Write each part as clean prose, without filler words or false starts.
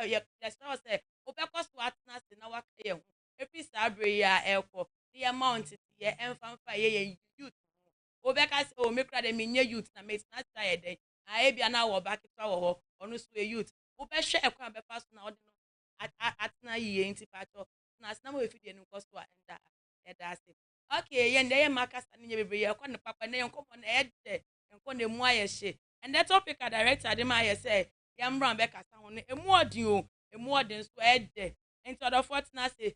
yes I say obekọ so atena se na waka ye ho efi sabre ya ekọ the amount ye emfa ye youth obeka say o me kra de me nye youth na me na try den a e bia na wo ba keto wo ho onu so e youth obehwe ekwan be fa so na ode no atena ye nti pato na se na mo efi de no kosto enda eda se okay ye ndeye makasa nye bebre ye ekọ ne papa ne yenkomo na ede enko na mu ayehye and that topic a director de ma ye say yamran be kasa ho ne emu odin so ede enti odo fortuna say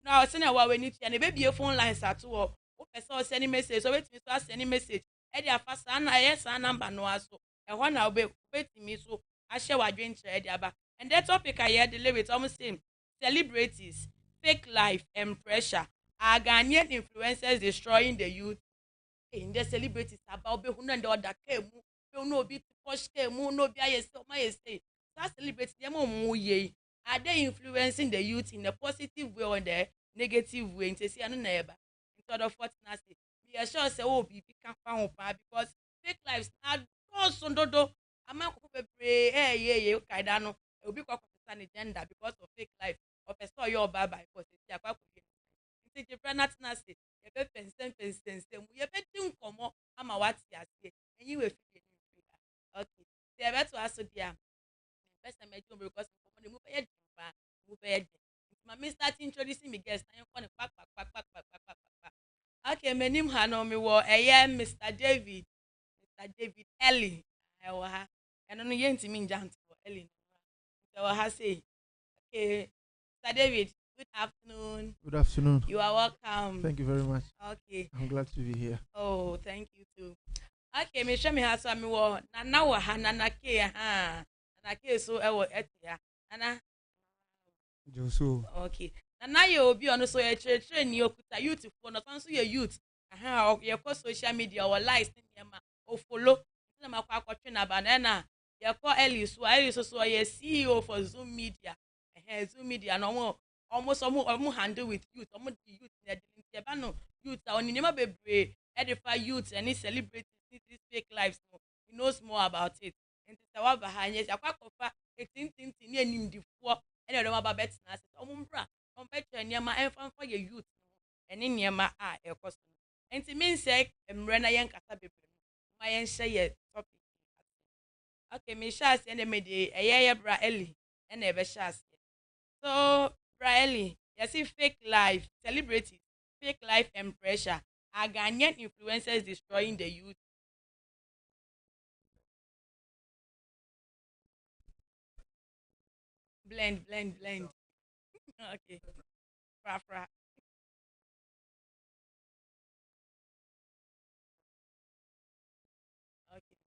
na o se na wa we ni tia na be bie phone lines ato o pese o send message so wetimi so send message e dey afasa na yes number no aso e ho na obetimi so ahye wadwen kire de aba and that topic I hear the with almost same celebrities fake life and pressure are Ghanaian influencers destroying the youth in the celebrities about be hunu and other kemu be no be push kemu no be ayese o ma yese that celebrities dem mo ye are they influencing the youth in a positive way or the negative way nti see anu na eba instead of what na say be sure say o be can fa ho pa because fake lives na so dodo ama ko bebre ye kaida no obi kwa kwasa ne gender because of fake life of a store your baba because ti akwa ko nti je friend na say ye be pensem ye be tin komo ama wati ase enyi we fi ni free okay se be to aso dia first time I do because komo ne mu be ye pa mu be ye my me start introducing me guests na yon pak okay my name ha no me wo eye Mr. David Ellie I wo ha eno no ye ntimi njant wo Ellie no wo ha say okay Mr. David, good afternoon. Good afternoon. You are welcome. Thank you very much. Okay. I'm glad to be here. Oh, thank you too. Okay, me show me how so me wo na wo ha na ke ha. Na ke so e wo etia. Nana. Joso. Okay. Na ye obi ono so ye chere ni okuta youth fo no so ye youth. Aha, ye ko social media or likes ni ma o follow. Na ma kwa kwatwe na banana. Ye ko Eli so ye CEO for Zoom Media. Zoom Media no almost handle with youth the youth na the no youth on nema bebre edify youth and celebrate these fake lives no he knows more about it and say wa ba ha nyes akwa kofa etintintin ni animdifo e dey do ma ba bet na say omumbra on betre nema enfan for your youth no ene nema a ekoso enti mean say emre na yen kasa bebre ma yen hye ye topic okay me sha say na me dey eye bra Eli na e be sha. So, Riley, you see fake life, celebrities, fake life and pressure. Are Ghanaian influencers destroying the youth? Blend. Okay. Fra. Okay.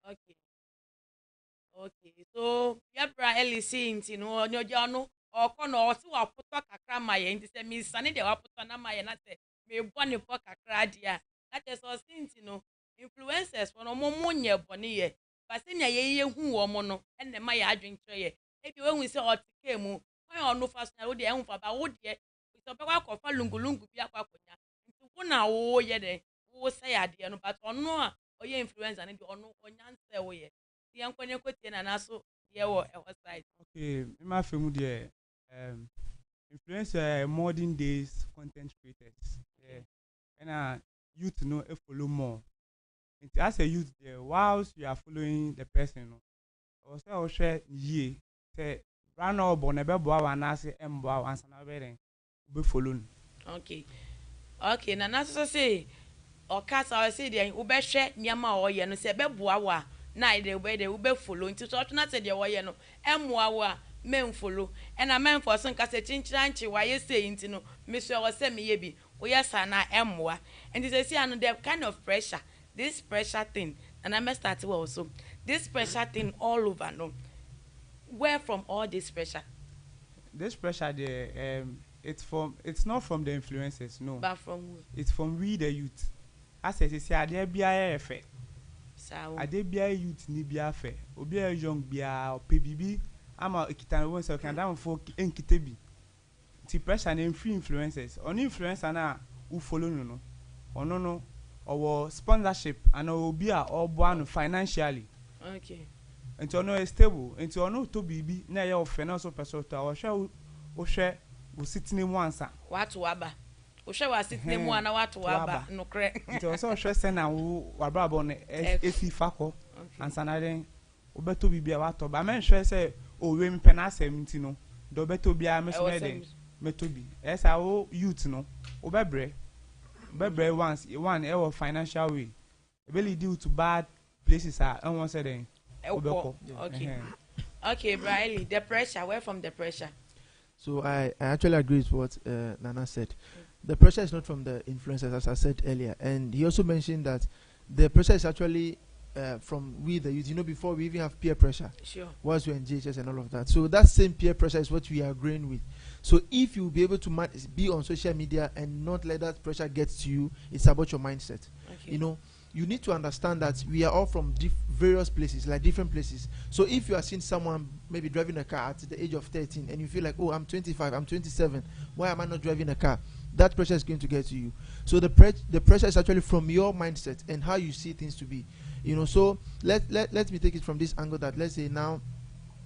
Okay. Okay. So, yeah, bra Eli see no onyo jano oko no o si wa poto kakra ma ye nti se mi sane de wa poto na ma ye na se me bone po kakra dia. That is all sinti no influencers for no mo nye bone ye. Ba se nya ye hu wo mo no enne ma ye adwen kire ye. E bi we hu se o tike mu. Kwan onu fa so na wo de hu fa ba wo de so be kwa kofa lungulungu bi akwa konya. Nti wo na wo ye de wo se ya de no but onu a oye influencer ne de onu onyanse wo ye. Yankwane kotie na naso ye wo e website. Okay, in my film there, influencer modern days content creators. Yeah, and youth know a follow more. And as a youth there, whilst you are following the person, or say or share ye say run or bonebe boa and say emboa and sana be following. Okay. Okay, na naso say okasa o say dey wo be hwe niam a o ye no say be boa wa na dey we be follow nti so na say dey wo ye no emoa wa men follow and a men for some kase chinchira nchi wa ye say nti no me so wo say me ye bi wo ye sa na emoa and they say and the kind of pressure this pressure thing and I must start also this pressure thing all over no where from all this pressure This pressure there it's not from the influencers, no, but from who? it's from we the youth. As I say ade bia efe So ade bia youth ni bia fe obi a young bia opebibi ama ekitan won so kan down for enkite bi ti pressure na free influencers on influencer na who follow no ono no or sponsorship and obi a obo no financially. okay Nti ono is stable nti ono to bibi na ye ofe na so person to o hwe wo sitini mu ansa watu waba ohwe wa sitne mu ana watu waba no kre nti o so hwe se na wo wabrabo no efi fako ansa na den obeto bibi a wato ba men hwe se o we mpe na asem nti no do beto bia meso na den meto bi esa wo youth no obebre once one e financial way e be lead you to bad places are and one say den okay okay Briley the pressure where from the pressure. So I actually agree with what Nana said. The pressure is not from the influencers, as I said earlier. And he also mentioned that the pressure is actually from we, the youth. You know, before we even have peer pressure. Sure. Once we're in JHS and all of that. So that same peer pressure is what we are agreeing with. So if you be able to be on social media and not let that pressure get to you, it's about your mindset. Okay. You know, you need to understand that we are all from various places, like different places. So if you are seeing someone maybe driving a car at the age of 13 and you feel like, oh, I'm 25, I'm 27, why am I not driving a car? That pressure is going to get to you. So the pressure is actually from your mindset and how you see things to be. You know, so let me take it from this angle that let's say now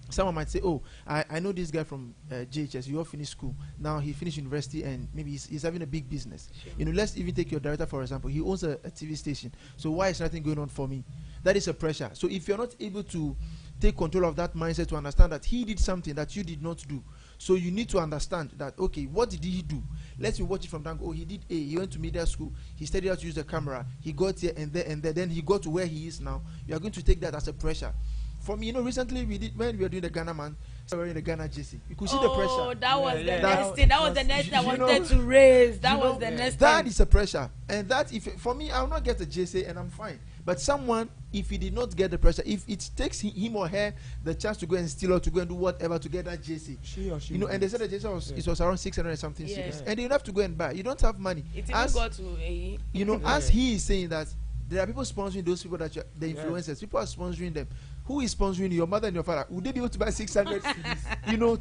someone might say, oh, I know this guy from JHS, he all finished school. Now he finished university and maybe he's having a big business. Sure. You know, let's even take your director, for example. He owns a TV station. So why is nothing going on for me? That is a pressure. So if you're not able to take control of that mindset to understand that he did something that you did not do. So you need to understand that, okay, what did he do? Let me watch it from that. Oh, he did A. He went to media school. He studied how to use the camera. He got here and there and there. Then he got to where he is now. You are going to take that as a pressure. For me, you know, recently when we were doing the Ghana man, we were in the Ghana JC. You could see the pressure. Oh, that was the next thing. That was the next thing I wanted to raise. That was the next thing. That is a pressure. And that, for me, I will not get a JC and I'm fine. But someone, if he did not get the pressure, if it takes him or her the chance to go and steal or to go and do whatever to get that JC, she or she, you know, and they said the JC was, it was around 600 and something cities, and you have to go and buy. You don't have money. It even got to a, you know, as he is saying that there are people sponsoring those people that the influencers. People are sponsoring them. Who is sponsoring your mother and your father? Would they be able to buy 600 CDs? You know,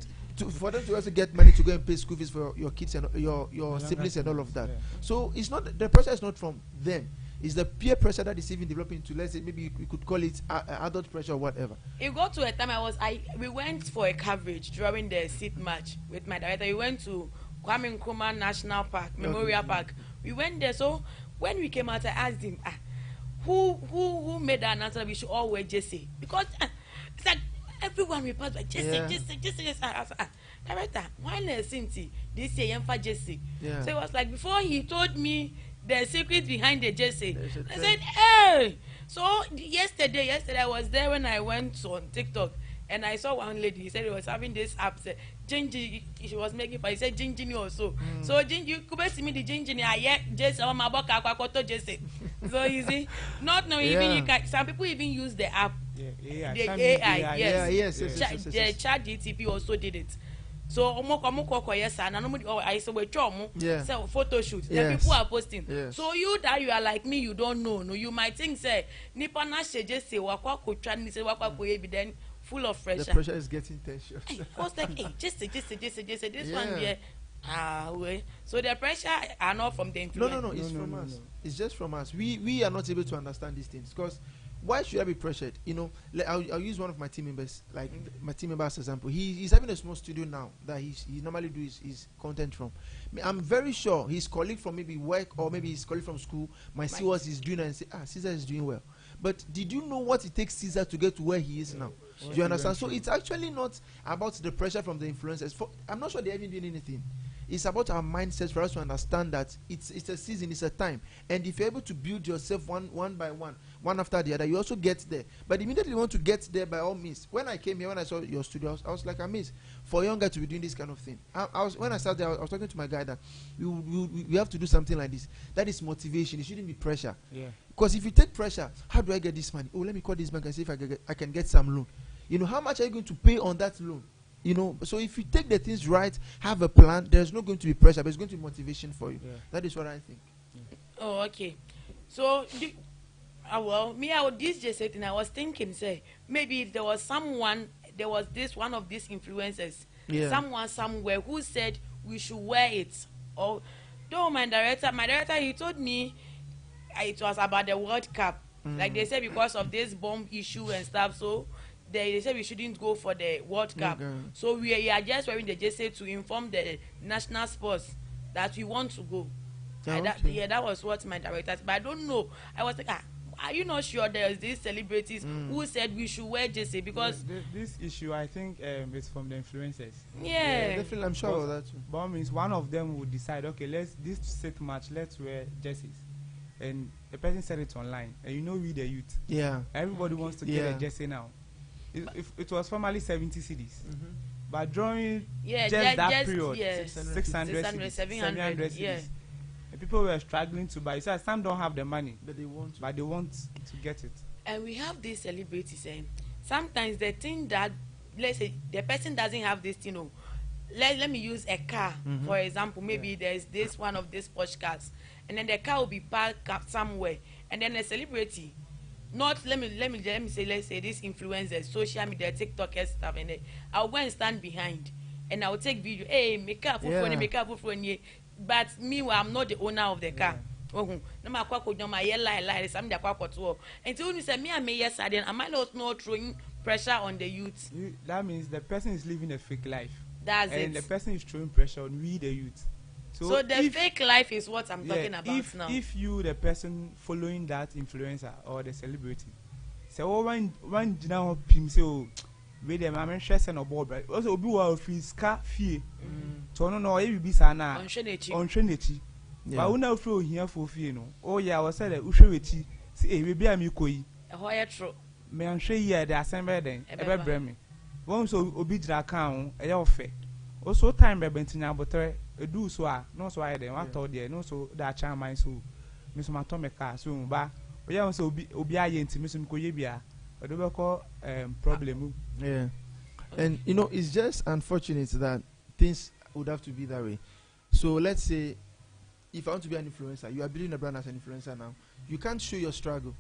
for them to also get money to go and pay school fees for your kids and your siblings and all of that. So it's not, the pressure is not from them. It's the peer pressure that is even developing to, let's say, maybe we could call it adult pressure or whatever. It got to a time we went for a coverage during the SIP match with my director. We went to Kwame Nkrumah National Park, Memorial Park. We went there. So when we came out, I asked him, who made that announcement we should all wear Jesse? Because it's like everyone we pass by Jesse. Director, why not Cinti? This year, for Jesse. Yeah. So it was like before he told me the secret behind the Jesse. I said, hey! So yesterday I was there when I went on TikTok and I saw one lady. He said he was having this app. Said, Gingy, she was making fun. He said Gingy also. So Gingy, you could see me the Gingy. I Jesse on my book. I Jesse. So you see, not knowing even you can. Some people even use the app. Yeah, the AI. Yes. The ChatGPT also did it. So I saw a photo shoot. Then people are posting. Yes. So you that you are like me, you don't know. No, you might think say nipa na just say wakwa kotra ni say wakwa koye then full of pressure. The pressure is getting tension. I was like, hey, just this one here. So the pressure are not from the influence. No, it's from us. It's just from us. We are not able to understand these things because why should I be pressured? You know, I'll use one of my team members, like my team member as example. He's having a small studio now that he normally do his content from. I'm very sure his colleague from maybe work or maybe his colleague from school might see what he's doing and say, Caesar is doing well. But did you know what it takes Caesar to get to where he is now? Do you understand? So it's actually not about the pressure from the influencers. I'm not sure they're even doing anything. It's about our mindset for us to understand that it's a season, it's a time. And if you're able to build yourself one by one after the other, you also get there. But immediately you want to get there by all means. When I came here, when I saw your studio, I was like amazed for a young guy to be doing this kind of thing. When I started there, I was talking to my guy that we have to do something like this. That is motivation. It shouldn't be pressure. Yeah. Because if you take pressure, how do I get this money? Oh, let me call this bank and see if I can get some loan. You know, how much are you going to pay on that loan? You know, so if you take the things right, have a plan, there's not going to be pressure, but it's going to be motivation for you. Yeah. That is what I think. Oh, okay. So, well, me, I would this just saying, I was thinking, say, maybe if there was one of these influencers, someone somewhere who said we should wear it. Or, though my director, he told me it was about the World Cup. Like they said, because of this bomb issue and stuff, so they said we shouldn't go for the World Cup. Okay. So we are just wearing the jersey to inform the national sports that we want to go. That was what my director said. But I don't know. I was like, are you not sure there's these celebrities who said we should wear jersey? Because this issue, I think, is from the influencers. Yeah, definitely, I'm sure of that too. But means one of them would decide, okay, this set match, let's wear jerseys. And the person said it online, and you know we the youth. Yeah. Everybody wants to get a jersey now. It was formerly 70 cedis, but during just that period, 600 cedis, 700 cedis. Yeah. And people were struggling to buy. So some don't have the money, but they want to get it. And we have these celebrities, and sometimes they think that, let's say, the person doesn't have this, you know. Let me use a car for example. Maybe there's this one of these Porsche cars, and then the car will be parked up somewhere, and then a celebrity, not let me say, let's say this influencer, social media, TikTok and stuff, and then I'll go and stand behind, and I'll take video. Hey, make up for me, but meanwhile I'm not the owner of the car. Oh, no matter what, no matter lie, some the quack or until you say me and me yes, then am I not throwing pressure on the youth? That means the person is living a fake life. That's and it. And the person is throwing pressure on we the youth. So the fake life is what I'm talking about now. If you the person following that influencer or the celebrity, so when now pim say oh, we the man share no board right. Also obi wa free ska fee. So no e bi sa na on hwenechi. But we now free here for fee no. Oh yeah, I said uhwechi. See we be am ikoyi. E ho ye tro. Me anhwe here the assembly den e be bre me. Once obi jira kan e ya ofe. Also time be bentinya botere edu so a no so aye den wa to there no so da chan man so me so mato me car so ba oya won so obi aye ntimi so ko ye bia odo be ko problem. Yeah. And you know, it's just unfortunate that things would have to be that way. So let's say if I want to be an influencer, you are building a brand as an influencer now. You can't show your struggle.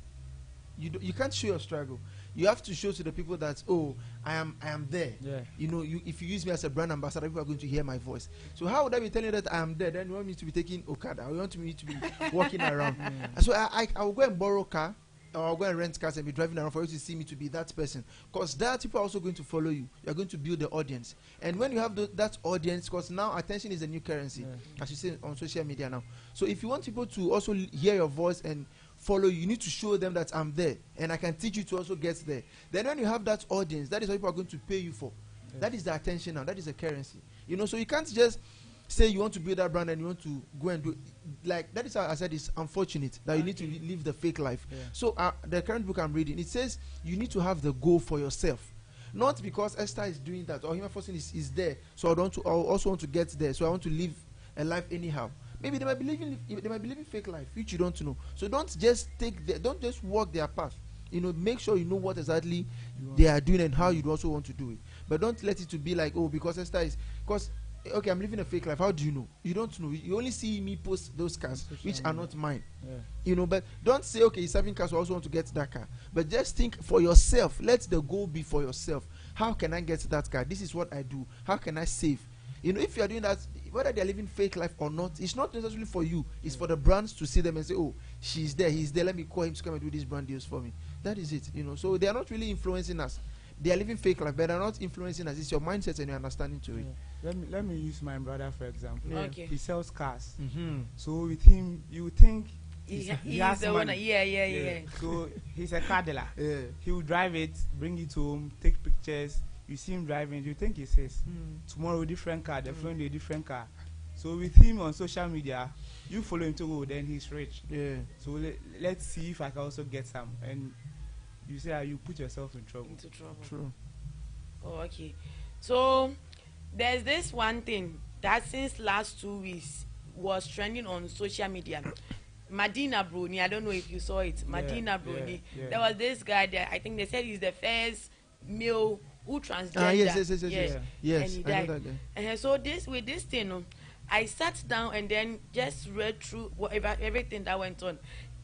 You can't show your struggle. You have to show to the people that, oh, I am there. Yeah. You know, if you use me as a brand ambassador, people are going to hear my voice. So how would I be telling you that I am there? Then you want me to be taking Okada, or you want me to be walking around. So I will go and borrow a car, or I'll go and rent cars and be driving around for you to see me to be that person. Because that people are also going to follow you. You're going to build the audience. And when you have that audience, because now attention is a new currency, as you say on social media now. So if you want people to also hear your voice and follow you need to show them that I'm there and I can teach you to also get there. Then when you have that audience, that is what people are going to pay you for. That is the attention now. That is the currency. You know, so you can't just say you want to build that brand and you want to go and do like that. Is how I said it's unfortunate that you need to live the fake life. So the current book I'm reading, it says you need to have the goal for yourself. Not because Esther is doing that or Human Fortune is there, so I also want to get there, so I want to live a life anyhow. Maybe they might be living fake life, which you don't know. So don't just don't just walk their path. You know, make sure you know what exactly they are doing and how you also want to do it. But don't let it to be like, oh, because Esther is, because okay, I'm living a fake life. How do you know? You don't know. You only see me post those cars, which are not mine. You know, but don't say, okay, he's having cars, so I also want to get that car. But just think for yourself. Let the goal be for yourself. How can I get that car? This is what I do. How can I save? You know, if you are doing that, whether they are living fake life or not, it's not necessarily for you. It's for the brands to see them and say, oh, she's there, he's there, let me call him to come and do these brand deals for me. That is it, you know. So they are not really influencing us. They are living fake life, but they're not influencing us. It's your mindset and your understanding to it. Let me use my brother for example. Okay. He sells cars. So with him, you think he has the money. owner. Yeah. So he's a car dealer. He will drive it, bring it home, take pictures. You see him driving, you think it's his. Tomorrow, different car, the following day, different car. So with him on social media, you follow him to go, then he's rich. Yeah. So let's see if I can also get some. And you say you put yourself in trouble. Into trouble. True. Oh, okay. So there's this one thing that since last 2 weeks was trending on social media. Madina Bruni, I don't know if you saw it. Madina Bruni. Yeah. There was this guy there. I think they said he's the first male who transgender. Ah, yes. And Yes, he I know died. that guy. And so with this thing, I sat down and then just read through whatever everything that went on.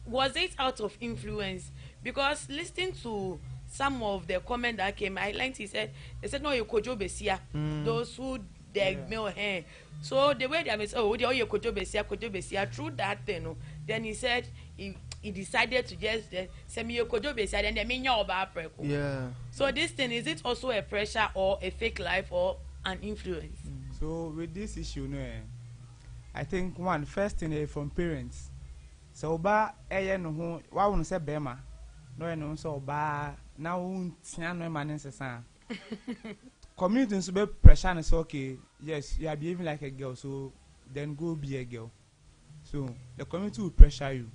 Was it out of influence? Because listening to some of the comment that came, I learned they said no, you kojo besia. Those who male hair. So the way they say, oh, you kojo besia. Through that thing, then he said he decided to just send me your kojo besia. Then they mean about preko. Yeah. So this thing, is it also a pressure or a fake life or an influence? So with this issue, I think first thing from parents. So ba no ho wa won say bema no no so ba na won tia no man nsesa. Community so be pressure and say okay, yes, you are behaving like a girl, so then go be a girl. So the community will pressure you.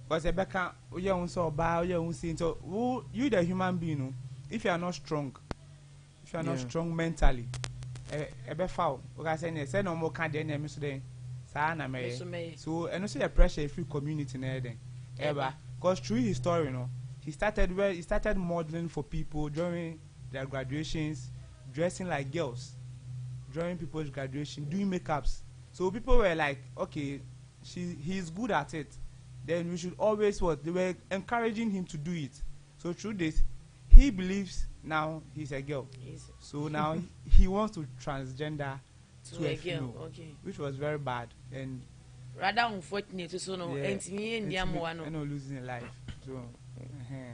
Because e beka you won so ba you won say so you the human being, if you are not strong, if you are not strong mentally, e be foul. Okay, say no more can dey na me so then. So and also the pressure if you community ever because through his story, he started modeling for people during their graduations, dressing like girls during people's graduation, doing makeups. So people were like, okay, he's good at it, then we should always they were encouraging him to do it. So through this, he believes now he's a girl. So now he wants to transgender to a girl, which was very bad and rather unfortunate. So no, and losing a life.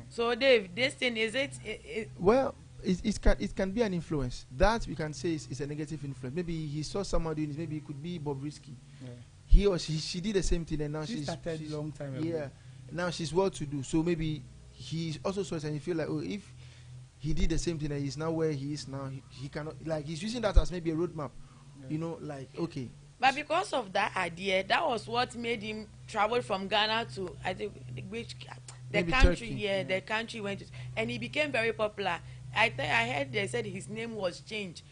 So Dave, this thing is it? Well, it can be an influence. That we can say is a negative influence. Maybe he saw someone doing it. Maybe it could be Bobrisky. Yeah. He or she did the same thing, and now she's started long time ago. Yeah, now she's well to do. So maybe he also saw it and he feel like, oh, if he did the same thing and he's now where he is now, he cannot, like, he's using that as maybe a roadmap. Like, okay. But because of that idea, that was what made him travel from Ghana to, I think, the country. Turkey. The country went to, and he became very popular. I heard they said his name was changed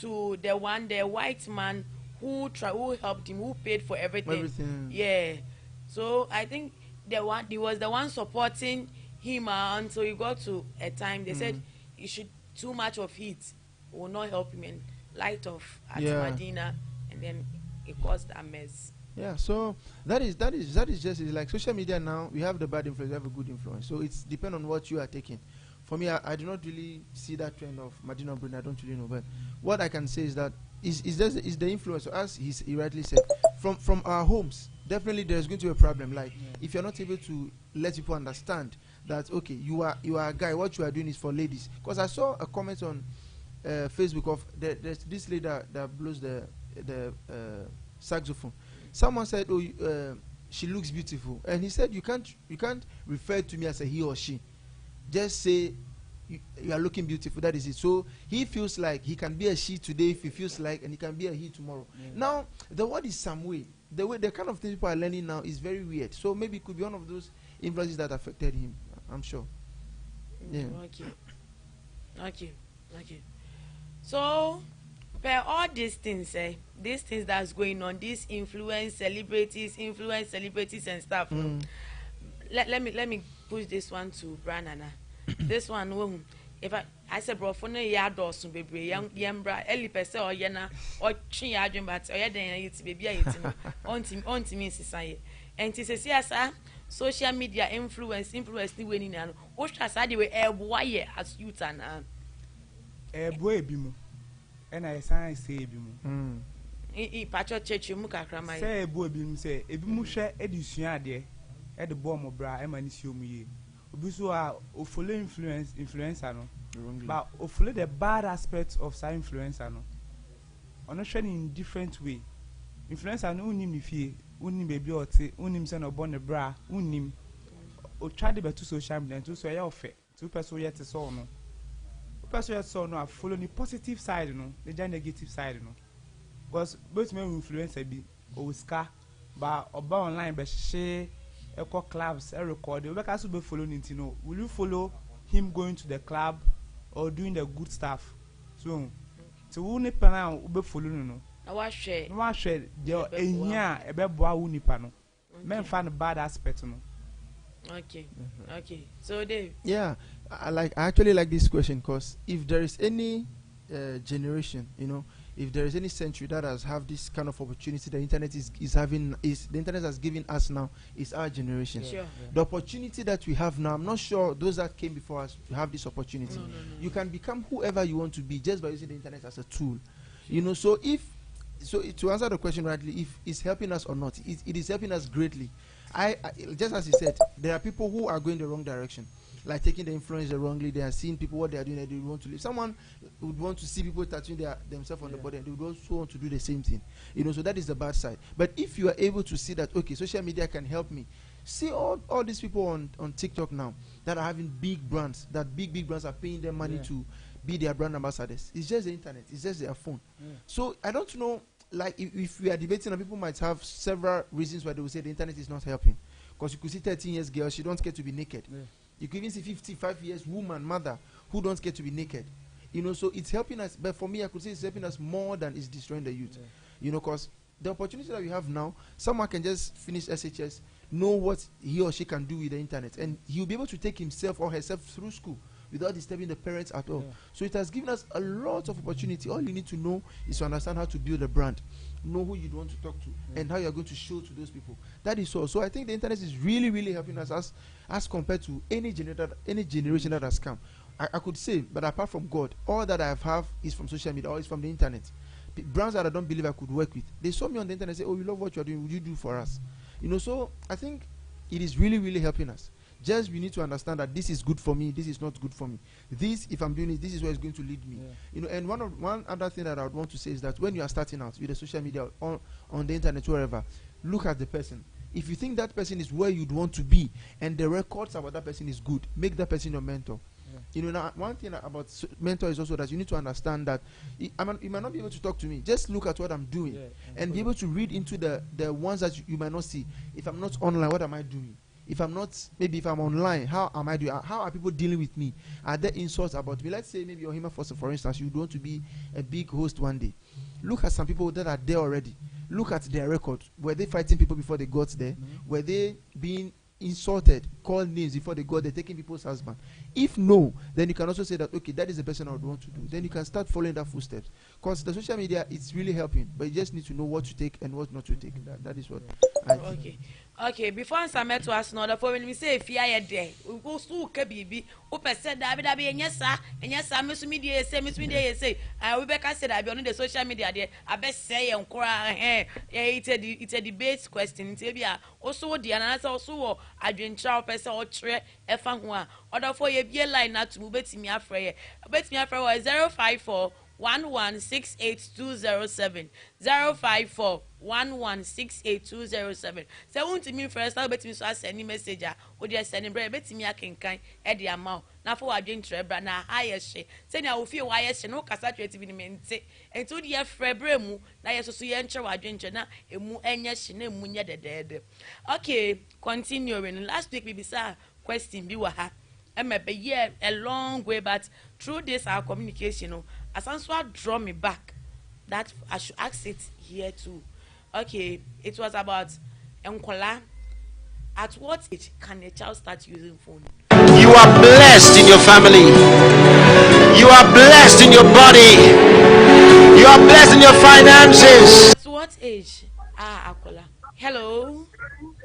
to the white man who helped him, who paid for everything. Yeah. So I think he was the one supporting him until he got to a time they said he should too much of heat will not help him in light of Medina, and then it caused a mess. Yeah, so that is just like social media now. We have the bad influence, we have a good influence. So it's depend on what you are taking. For me, I do not really see that trend of Medina Brunei. I don't really know, but what I can say is that is the influence, as he rightly said, from our homes. Definitely, there's going to be a problem. Like if you're not able to let people understand that okay, you are a guy. What you are doing is for ladies. Because I saw a comment on Facebook of there's this lady that blows the saxophone. Someone said, "Oh, she looks beautiful," and he said, "You can't refer to me as a he or she. Just say you are looking beautiful. That is it." So he feels like he can be a she today if he feels like, and he can be a he tomorrow. Now the word is some way. The kind of things people are learning now is very weird. So maybe it could be one of those influences that affected him. I'm sure. Yeah. Okay. So, per all these things that's going on, these influence celebrities and stuff. Let me push this one to Branana. This one, if I said, bro, for no yard or some baby, young bra, Ellie Pessa or Yana or Chin Adrian, but or it's baby, on to me, society. And to say, yes, social media influence the winning and what has I do a wire as youth and a boy bimu. And I say bimu. Pacho church, you muka crama. Say a boy bimu say, if you share edition there at the bomb of bra, Emanisio me. Obiso follow influencer no. But follow the bad aspects of sa influencer no. Ono share in different way. Influencer no unim ni fie, unim baby ote, unim se no born bra, unim. O try the better social media to so ya ofe. Two person yet so no. Person yet so no follow the positive side no, the negative side no. because both men influencer be Oscar, but about online, but she echo clubs, a record. You can be following it, you know. Will you follow him going to the club or doing the good stuff? So who nipa now be following no. Na wa share. No one share. There ehia ebe boa who nipa no. Men find bad aspect no. Okay. Okay. So Dave. Yeah, I actually like this question because if there is any generation, you know, if there is any century that has have this kind of opportunity the internet is the internet has given us now is our generation. Sure. Yeah. The opportunity that we have now, I'm not sure those that came before us to have this opportunity. No. You can become whoever you want to be just by using the internet as a tool. You know, so to answer the question rightly, if it's helping us or not, it is helping us greatly. I just as you said, there are people who are going the wrong direction, like taking the influencer wrongly. They are seeing people what they are doing and they want to live. Someone would want to see people tattooing themselves on the body and they would also want to do the same thing. You know, so that is the bad side. But if you are able to see that, okay, social media can help me. See all these people on TikTok now that are having big brands, that big brands are paying them money to be their brand ambassadors. It's just the internet. It's just their phone. So I don't know, like if we are debating, people might have several reasons why they will say the internet is not helping. Because you could see 13 years girl, she don't get to be naked. You could even see 55 years woman, mother, who don't get to be naked. You know, so it's helping us. But for me, I could say it's helping us more than it's destroying the youth. You know, because the opportunity that we have now, someone can just finish SHS, know what he or she can do with the internet, and he'll be able to take himself or herself through school without disturbing the parents at all. So it has given us a lot of opportunity. All you need to know is to understand how to build a brand, know who you want to talk to, and how you're going to show to those people. That is all. So I think the internet is really, really helping us as compared to any generation that has come. I could say, but apart from God, all that I have is from social media or is from the internet. Brands that I don't believe I could work with, they saw me on the internet and say, oh, we love what you're doing, would you do for us? You know, so I think it is really, really helping us. Just we need to understand that this is good for me, this is not good for me. This, if I'm doing it, this is where it's going to lead me. You know, and one other thing that I would want to say is that when you are starting out with the social media on the internet, wherever, look at the person. If you think that person is where you'd want to be and the records about that person is good, make that person your mentor. You know, now one thing about mentor is also that you need to understand that you might not be able to talk to me. Just look at what I'm doing and be able to read into the ones that you might not see. If I'm not online, what am I doing? If I'm online, how am I doing? How are people dealing with me? Are there insults about me? Let's say maybe you're Hima Foster, for instance, you want to be a big host one day. Look at some people that are there already. Look at their record. Were they fighting people before they got there? Were they being insulted, called names before they got there, taking people's husband? If no, then you can also say that, okay, that is the person I would want to do. Then you can start following that footsteps. Because the social media, it's really helping, but you just need to know what to take and what not to take. That is what I think. Okay, before I met to us now, the phone me say if you are there, we go to Kabibi, Opa said that be yes, sir, and yes, I miss media say, I will back. I said I be on the social media there. I best say and cry, it's a debate question. Tibia also the answer also I drink child person or tre if I'm one. Order for you be a line not to move it to me afraid. Bet me afraid 054 1168207 054 1168207. So won't me first I'll bet me so I send a message or just send him bet me I can kind at the amount. Now for I drink trebra na highest share. Say I will feel why yes no cassette in mente and to the frebremu na yes so enter I drink na emu enya shine munya the dead. Okay, continuing. Last week we saw question be wa a long way, but through this our communication, as answer draw me back that I should ask it here too. Okay, it was about Nkola. At what age can a child start using phone? You are blessed in your family. You are blessed in your body. You are blessed in your finances. At what age? Akola. Hello.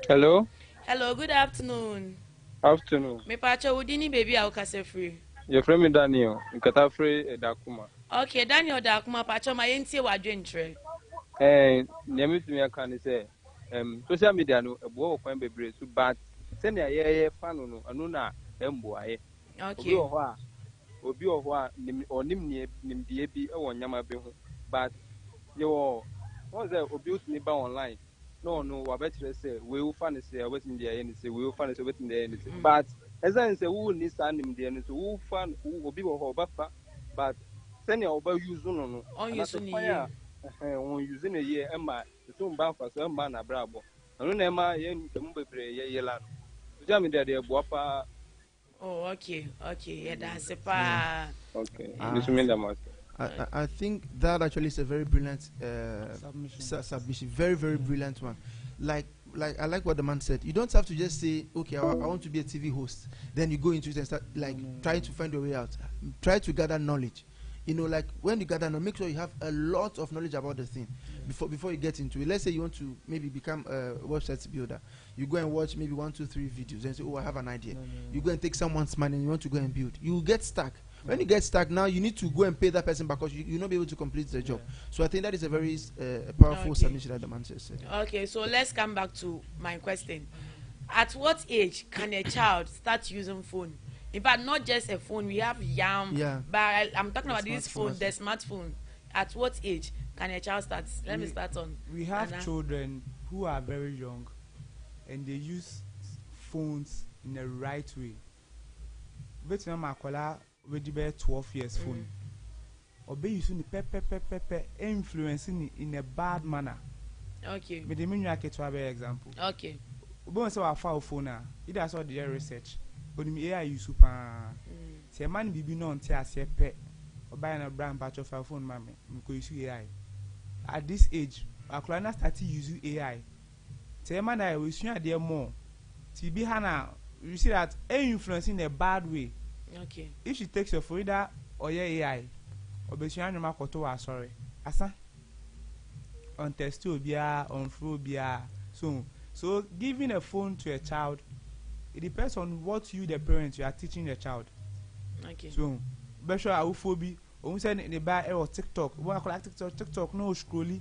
Hello. Hello. Good afternoon. Afternoon. Me pacha udini baby aukase free. Your friend Daniel. Nkata free Dakuma. Okay, Daniel Dakuma pacha ma yenti wadwentre. Nyame tumi aka ne say social media no ebo okwan bebre so but say na ye fa no anu na emboaye. Okay. Obi oho a onim nimdie bi e wonyama be ho but yo what's that obi utumi ba online no wa betre say we will fan say wetin dey any say we will fan say wetin dey any say but as I say we need stand nimdie no so we fan obi oho ba fa but say na oba use no on use ni when using a year, Emma, the soon bound for some man a bravo. I don't know, Emma, yen the mumble yelan. Jammy, that dear Boapa. Oh, okay, yeah, that's a Yeah. pa. Okay, Ah. this mean the most. I think that actually is a very brilliant Submission. submission. Very, very brilliant one. Like I like what the man said. You don't have to just say, okay, I want to be a TV host. Then you go into it and start trying to find your way out. Try to gather knowledge. You know, like when you gather knowledge, make sure you have a lot of knowledge about the thing before you get into it. Let's say you want to maybe become a website builder. You go and watch maybe 1, 2, 3 videos and say, oh, I have an idea. You go and take someone's money and you want to go and build. You get stuck. When you get stuck, now you need to go and pay that person because you'll not be able to complete the job. So I think that is a very powerful submission that the man said. Okay, so let's come back to my question. At what age can a child start using phone? In fact, not just a phone, we have YAM, but I'm talking about this phone, the smartphone. At what age can a child start? Let me start on. We have children who are very young and they use phones in the right way. But you know, with the 12 years phone, or be using the influencing in a bad manner. Okay. But the mean you to have an example. Okay. We say our phone now. It has all the research. But the AI use super. Say man be no on tia say pet or buying a brand batch of our phone, mommy. Because use AI. At this age, our client started using AI. Say man I will soon there more. TB Hana, you see that influencing in a bad way. Okay. If she takes your phone or your AI, or be she no makoto sorry. Asa on testobia, on phobia. So giving a phone to a child, it depends on what you, the parents, you are teaching the child. Okay. So, be sure I will phobia. When say in the bar or TikTok, what I like TikTok no scrolly,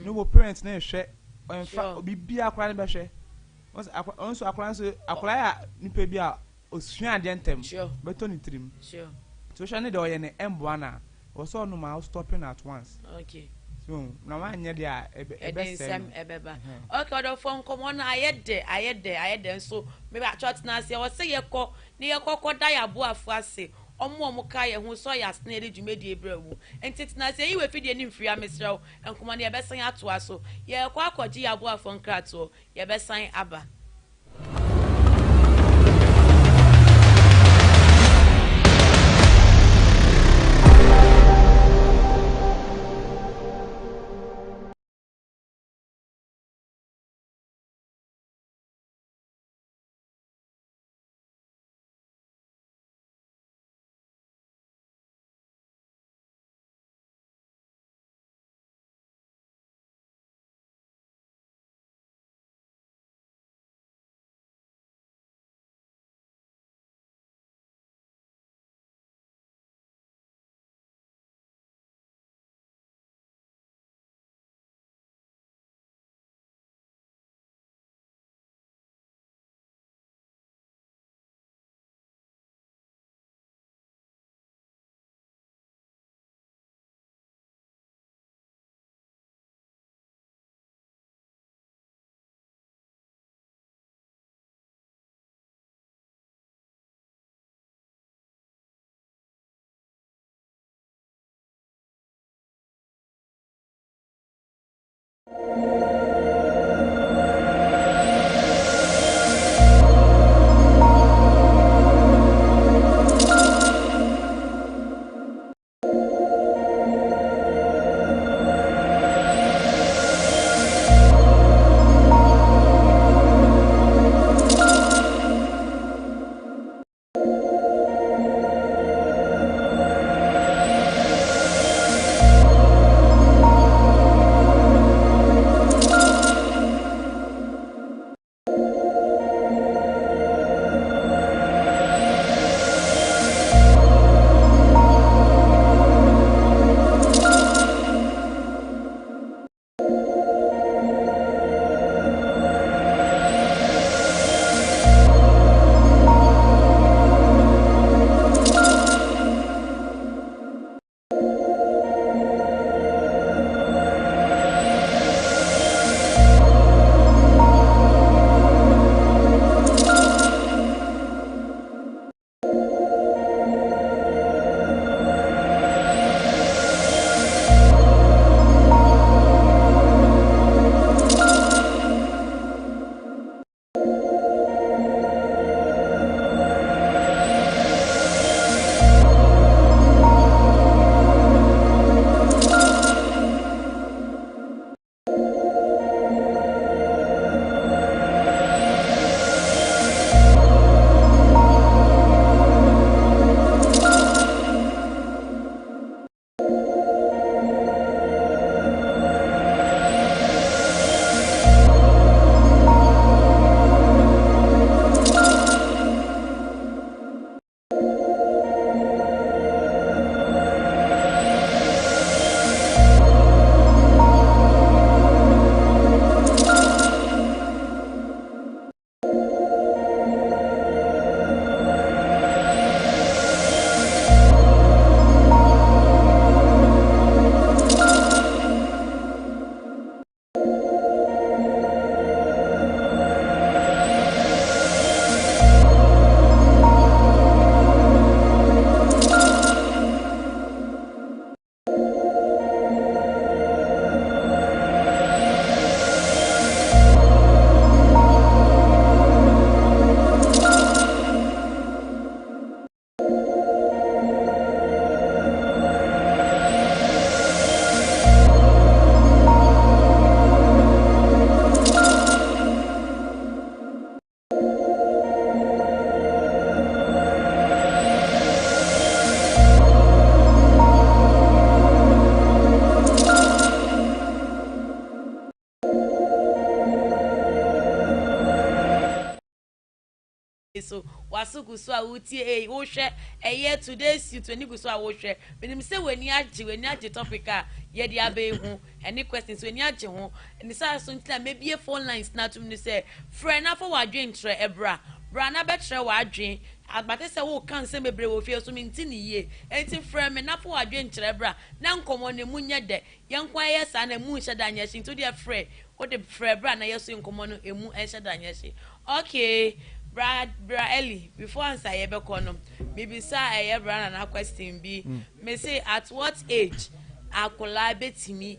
no parents no share. Or in fact, be a crying be share. Also, I nipe bia osua adentem. Sure. Beto ni trim. Sure. So shane de oye ne emboana. Also no ma stopping at once. Okay. So na wan nye dia ebeba. Okay, the phone come on ayede so maybe I chat na say o say ye ko da ya bo afu ase omo ka ye hu so ya snare dwumedi ebrawu enti na say iwe fidie ni mfiri amesrew enkomo ne yebesan ato aso ye ko akọji ya bo afu nkrato yebesan aba. gu so a wotie wo hwe eye today's youth when gu so a wo hwe menim say weni age topic a ye dia be hu any questions weni age ho ni sa so ntina mebie phone lines na tum ni say friend na for wadwen tre ebra bra na betre wadwen agbate se wo kan se mebre wo fie so mi ntini ye enti friend me na for wadwen tre ebra na nkomo ne munye de yenkwa ye sa na mu hye da nya shi to dia friend o de friend bra na yeso nkomo no emu hye da nya shi okay bra Eli before answer ye be kono maybe say eye bra na question be me say at what age akola betimi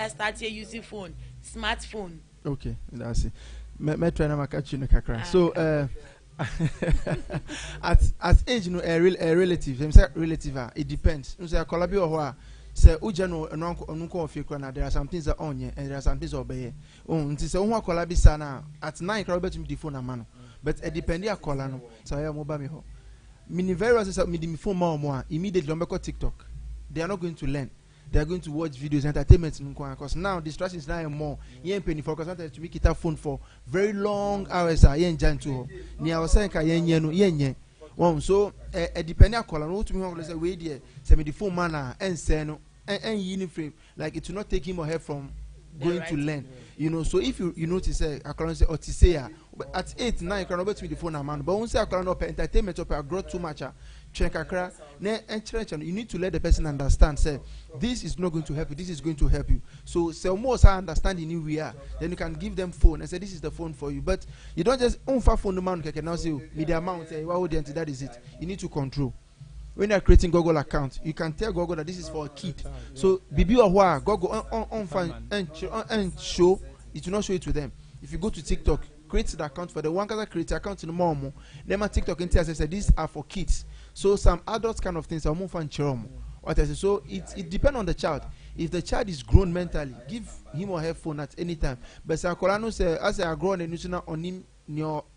start using phone smartphone. Okay, that's it. Me try na catch you no kakra. So at age no a relative them say relative it depends. You say akola bi o ho say uja no onunko of you na there are some things that onye and there are some things obey. Nti say who akola bi sa na at 9 kra betimi di phone amano. But it depends akola no. So I mobile me ho. Mini virus say me di phone ma immediately on TikTok. They are not going to learn. They are going to watch videos, entertainment, because now distractions now more. You ain't paying for because to make it a phone for very long hours. You ain't gentle. Ni I was saying, so depending on color, no to me say wait there. Say me the phone manner and say no and uniform like it will not take him or her from going to learn. You know, so if you notice say I can say Otisea at 8, 9 you can bet me the phone man. But once I can up entertainment up I grow too much. You need to let the person understand say this is not going to help you, this is going to help you. So most I understand in who we are, then you can give them phone and say this is the phone for you. But you don't just phone the man can now say media amount say why would that is it. You need to control. When you are creating Google account, you can tell Google that this is for a kid. So bibi or what Google on and show it will not show it to them. If you go to TikTok, create the account for the one that create account in the mom. Then my TikTok and say these are for kids. So some adults kind of things are more fun. So it depends on the child. If the child is grown mentally, give him or her phone at any time. But Sakolano say as they are grown and you know on him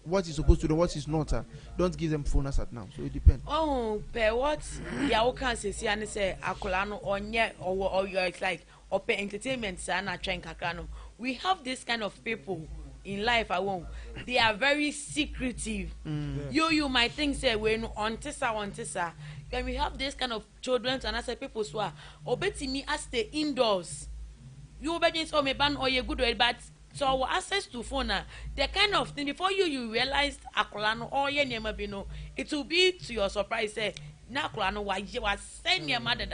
what is supposed to do, what is not. Don't give them phone as at now. So it depends. Oh, but what ya can say and say Akolano or it's like open entertainment sana train kakano. We have this kind of people in life they are very secretive. You might think say when on tisa when we have this kind of children and I say people swear obeti me as stay indoors you obey so me ban or you good way but so access to phone the kind of thing before you realize akolano or ye nema be no it will be to your surprise say na akolano was send your mother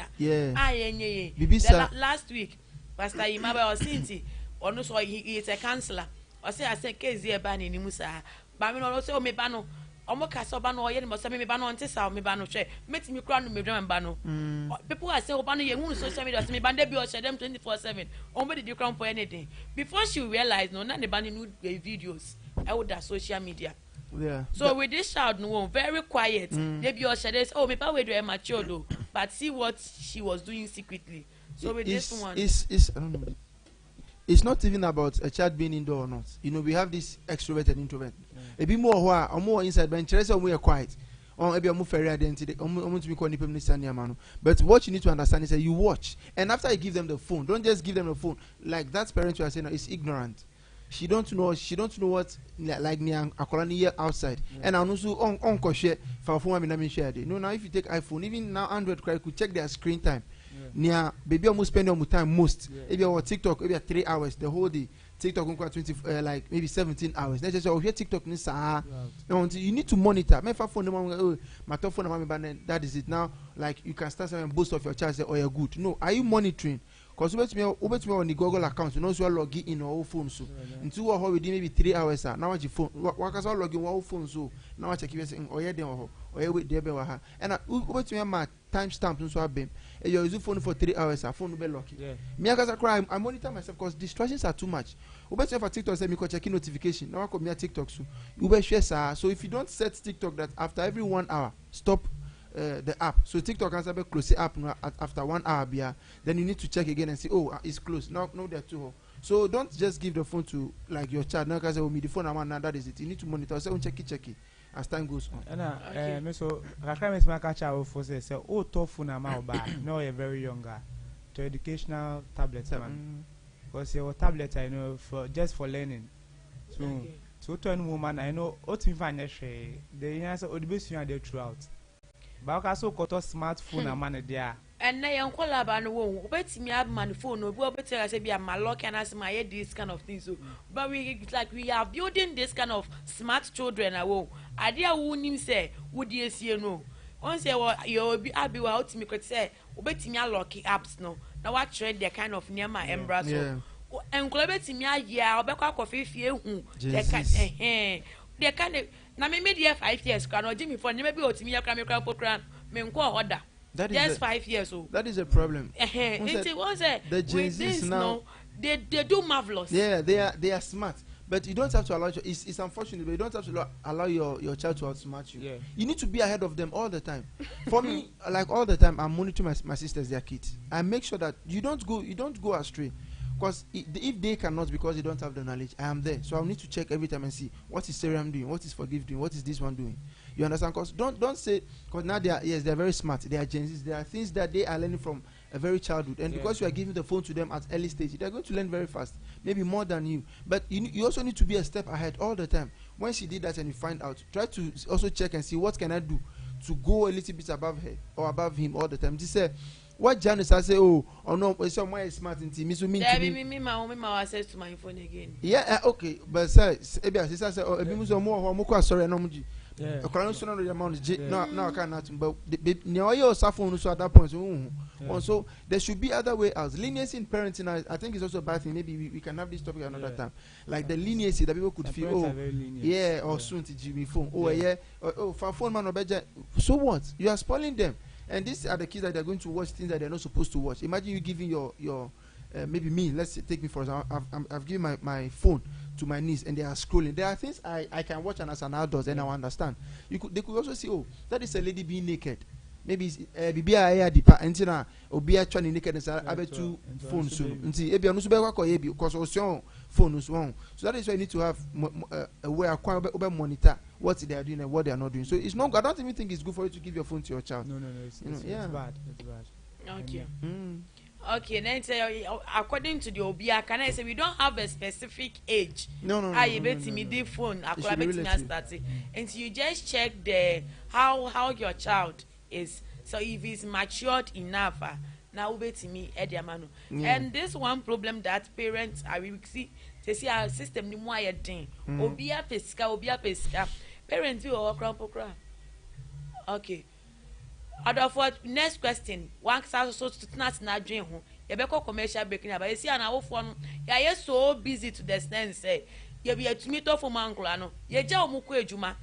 last week Pastor Imaba or Cinti or so he is a counselor. I say case here ban in Musa. But me no say me bano. Omo kasa ba no ye me say me bano onte sa me bano hwe. Meti me kura no me drum bano. People are say obano ye hu social media say me ban dey be o share them 24/7. Omo dey crown for anything. Before she realize no na the ban no videos. I would that social media. Yeah. So with this child no very quiet. They be o share this oh me pa we do mature though. But see what she was doing secretly. So with this one I don't know. It's not even about a child being indoor or not. You know, we have this extrovert and introvert. A bit more or more inside, but interest we are quiet. Or maybe a more fairy identity. But what you need to understand is that you watch, and after you give them the phone, don't just give them the phone. Like that parent you are saying is ignorant. She don't know what like me and Akolani here outside. And I also on share for phone I share. No, now if you take iPhone, even now Android could check their screen time. Nia baby almost spend your time most. If you are TikTok, maybe 3 hours the whole day. TikTok 20 like maybe 17 hours. Let's just say here TikTok ni sa. You need to monitor. My phone my phone that is it now. Like you can start saying boast of your child say oh you're good. No, are you monitoring? Because me on the Google account, you know so log in your phone so. Into what within maybe 3 hours now what your phone what can log in your phone so. Now I check you saying oh yeah then or wait there be wa. And my timestamp so abem. You use phone for 3 hours, phone will be lucky. Me I cry, I monitor myself because distractions are too much. Ubet for TikTok say me go check notification. Now I come here TikTok so. Ube share so if you don't set TikTok that after every 1 hour, stop the app. So TikTok has a close the app after 1 hour then you need to check again and see oh it's closed. No there too. So don't just give the phone to like your child. Now because say oh me the phone I'm that is it. You need to monitor. So check it. As time goes on. And me so Raka Miss Makacha for say oh tough phone am ba no you're very younger to educational tablet man because your tablet I know for just for learning so So turn woman, I know what in financial the answer or the best you are there throughout. But also got a smartphone and man there. And now young collab and won't bet me have my phone or go better as be a mallock and as my head this kind of things. So but we are building this kind of smart children. I won't. Idea wouldn't say, would you see no? Once you'll be out to me could say, bet me a lucky apps no. Now what trade the kind of near my embrace. And Globet me a year, I'll back up coffee few who they kind of now maybe 5 years can or Jimmy for maybe to me a camera program, men call order. That is just 5 years old. That is a problem. The Gen now they do marvelous. Yeah, they are smart. But you don't have to allow it's unfortunate, but you don't have to allow your child to outsmart you. Yeah. You need to be ahead of them all the time. For me, like all the time, I'm monitoring my sisters, their kids. I make sure that you don't go astray. Because if they cannot because they don't have the knowledge, I am there. So I'll need to check every time and see what is Seriam doing, what is Forgive doing, what is this one doing. You understand? Because don't say, because now they're very smart. They are Gen Zs. There are things that they are learning from a very childhood. And because you are giving the phone to them at early stage, they're going to learn very fast, maybe more than you. But you also need to be a step ahead all the time. When she did that and you find out, try to also check and see what can I do to go a little bit above her or above him all the time. Just say, what Janice I say, oh no, someone is smart in me. Me, my access to my phone again. Yeah, okay, but sir, sister say, oh, more sorry, no, yeah. No, I cannot. But your phone so at that point, so there should be other way out. Leniency in parenting, I think, is also a bad thing. Maybe we can have this topic another time. Like the leniency that people could feel, or soon to Jimmy phone, for phone man or better. So what? You are spoiling them. And these are the kids that they're going to watch things that they're not supposed to watch. Imagine you giving your maybe me, let's take me for example, I've given my phone to my niece and they are scrolling. There are things I can watch and as an adult and I understand. They could also see, oh, that is a lady being naked. Maybe be a depa or be actually naked and have two phones soon. Because phone so that is why you need to have a way of monitor what they are doing and what they are not doing. So it's not. I don't even think it's good for you to give your phone to your child. No, it's bad. It's bad. Okay. Okay, then say according to the Obia, can I say we don't have a specific age? No. I bet me the phone. And you just check how your child is. So if he's matured enough, now bet me Ediamano. And this one problem that parents are we see. They see our system ni more thing. Obia pesca. Parents will walk around. Okay. Other for next question. One so to not na dream ho. You be commercial breaking but you see an our phone. You so busy to the extent say you be a tomato for uncle no. You ja omo ko ejuma.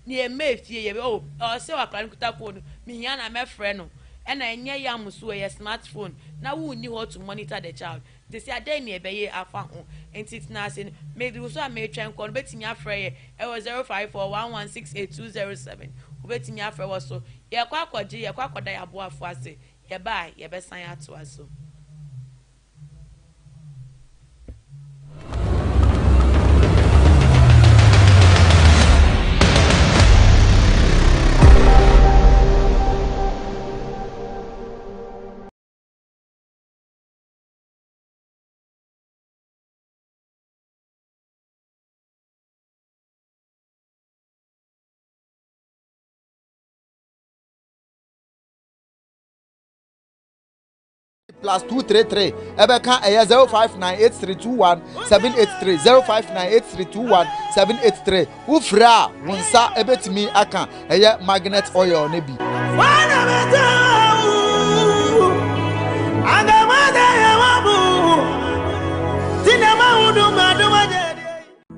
Ni e mefie you be or say wa plan kuta phone. Me yan na my friend no. And I nye yam so a smartphone. Now who knew how to monitor the child. They say a day near be afa ho. And it's nothing. Maybe also I may try and call bet me afraid. It was 0541168207. Bet me afraid was so. Ya kwa da ya bo afo ase. Ya ba ya be san ya to aso. Plus 233 Ebeka 0598321783 0598321783 Ufra Wunsa ebetimi aka eye magnet oil ne bi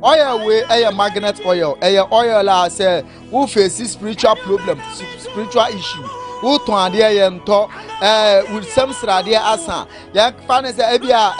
oil we eye magnet oil la say who face spiritual problem, spiritual issue. Who to ade ye nto with some srade asa ya fane say ebia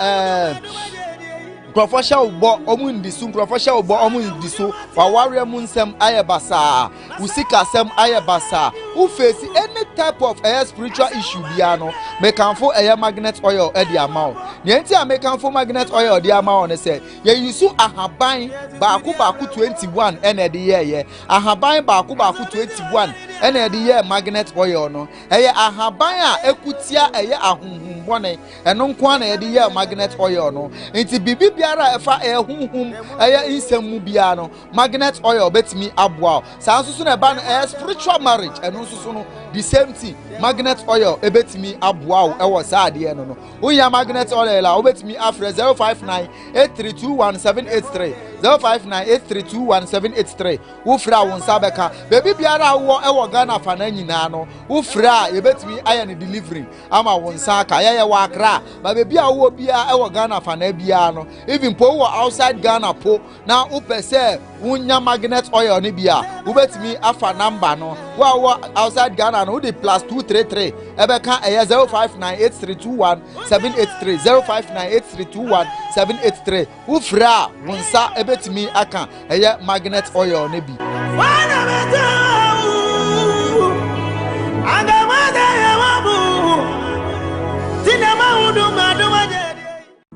Profession ubo omu ndisu profession ubo omu ndisu wa warrior munsem ayebasa usika sem ayebasa who face any type of spiritual issue biano make amfo magnet oil e di amount nti a make amfo magnet oil di amount ne say ye yusu ahaban baaku 21 ene de ye ahaban baaku 21 ene de ye magnet oil no ahaban a ekutia ahunhum bone eno nko na ye de ye magnet oil no nti bibi biara efa ehunhum eye insem mu bia no magnet oil betimi aboa sa nsusu na ba no spiritual marriage eno nsusu no the same thing magnet oil ebetimi aboa ewo sa ade no no unya magnet oil la obetimi afre 0598321783 0598321783 wo fra won sabeka baby biara wo ewo Ghana fa na nyina no wo fra ye betimi aye ne delivery ama won saka ye wa akra ba baby awo bia ewo Ghana fa na bia no even po wo outside Ghana po na wo pese unya magnet oil ni bia wo betimi afa number no wo outside Ghana no the +233 ebeka eye 0598321783 0598321783 wo fra wonsa ebetimi aka eye magnet oil ne bi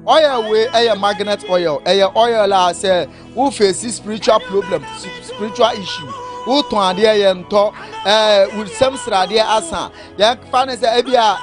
oil we eye magnet oil eye oil la say who face spiritual problem spiritual issue who ton ade ye nto with some srade asa ya fa ne say ebia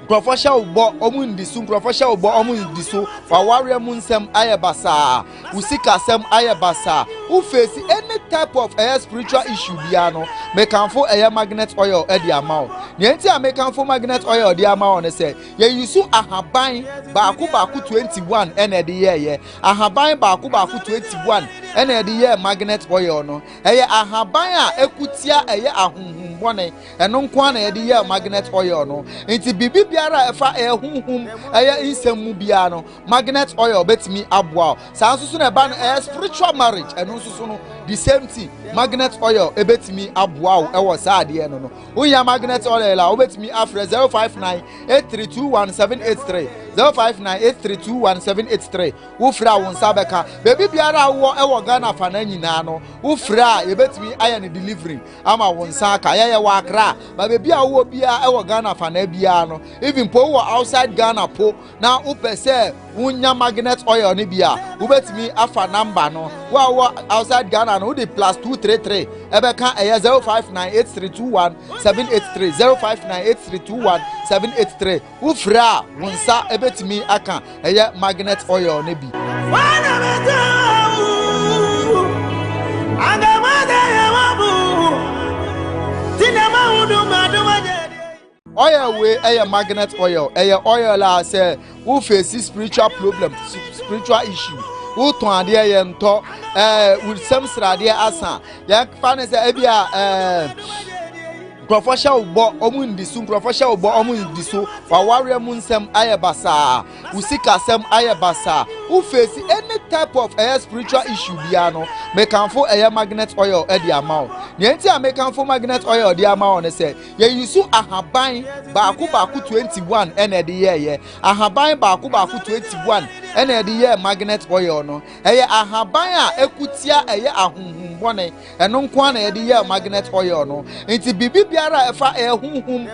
Professional ubo omu ndisu professional ubo omu ndisu fa warrior munsem ayebasa usika sem ayebasa who face any type of spiritual issue bia no make am for magnet oil e di amount nti a make am for magnet oil di amount ne say ye use ahaban baaku 21 ene de ye ahaban baaku 21 ene de ye magnet oil no ahaban a ekutia ahunhum bone eno nko na ye de ye magnet oil no nti bibi biara efa ehunhum insem mu bia no magnet oil betimi aboa sa nsusu na ba no spiritual marriage eno nsusu no the same thing magnet oil ebetimi aboa ewo sa ade no no unya magnet oil la obetimi afre 0598321783 0598321783 wo fra won sabeka baby biara wo ewo Ghana fa na nyina no wo fra ye betimi aye ne delivery ama won saka ye wa akra ba baby awo bia ewo Ghana fa na bia no even po wo outside Ghana po na wo pese unya magnet oil ni bia wo betimi afa number no wo outside Ghana no the +233 ebeka eye 0598321783 0598321783 wo fra wonsa ebetimi aka eye magnet oil ne bi oil we eye magnet oil eye oil la say who face spiritual problem spiritual issue who ton ade ye nto with some srade asa ya fa ne say ebia professional ubo omu ndisu professional ubo omu ndisu fa warrior munsem ayebasa usika sem ayebasa who face any type of spiritual issue bia no make am for magnet oil e di amount nti a make am for magnet oil di amount ne say ye use ahaban baaku 21 ene de ye ahaban baaku 21 ene de ye magnet oil no ahaban a ekutia ahunhum bone eno nko na ye de ye magnet oil no nti bibi biara efa ehunhum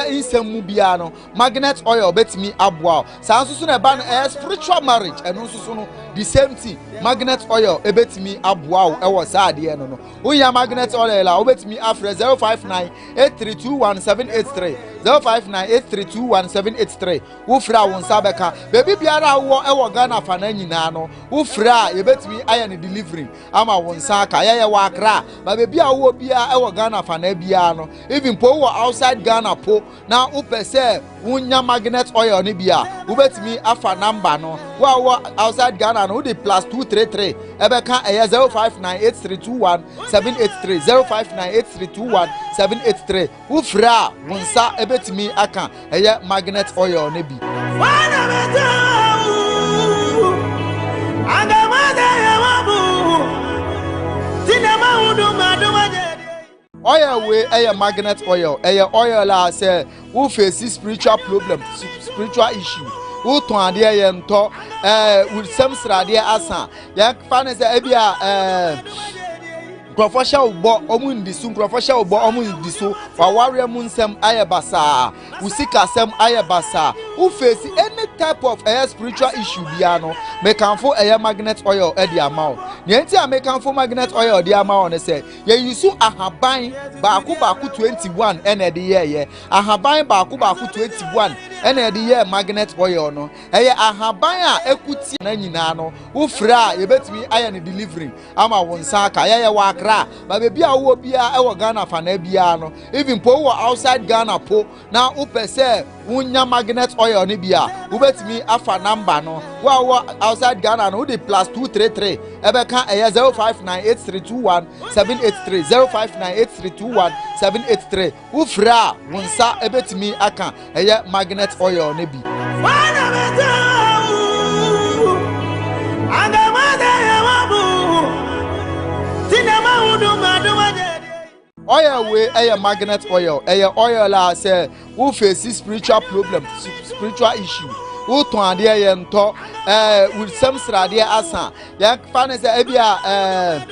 insem mu bia no magnet oil betimi aboa sa nsusu na ba no spiritual marriage eno nsusu no the same thing magnet oil ebetimi aboa ewo sa ade no no unya magnet oil la obetimi afre 0598321783 0598321783 wo fra won sabeka baby biara wo ewo Ghana fa na nyina no wo fra ye betimi aye ne delivery ama won saka ye wa akra ba baby awo bia ewo Ghana fa na bia no even po wo outside Ghana po na wo pese unya magnet oil ni bia wo betimi afa number no wo outside Ghana no the +233 ebeka eye 0598321783 0598321783 wo fra wonsa ebetimi aka eye magnet oil ne bi oil we eye magnet oil eye oil la say who face spiritual problem spiritual issue who ton ade ye nto with some srade asa ya fa ne say ebia professional ubo omu ndisu professional ubo omu ndisu fa warrior munsem ayebasa usika sem ayebasa who face any type of spiritual issue biano make am for magnet oil the amount nienti make am for magnet oil the amount ne say ye use ahaban baaku 21 ene de ye ahaban baaku 21 ene de ye magnet oil no ahaban a ekuti na nyina no wo fra ye betimi aye ne delivery ama won saka ye wa akra ba be bia wo bia e wo Ghana fa na bia no even po wo outside Ghana po na wo pese wunya magnet oil ni bia wo betimi afa number no wo outside Ghana no the +233 ebe kan 0598321783 0598321783 wo fra wonsa ebetimi aka magnet oil ni bi oil we magnet oil oil la say who face spiritual problem spiritual issue who to ade ye nto with some srade asa ya fa say ebia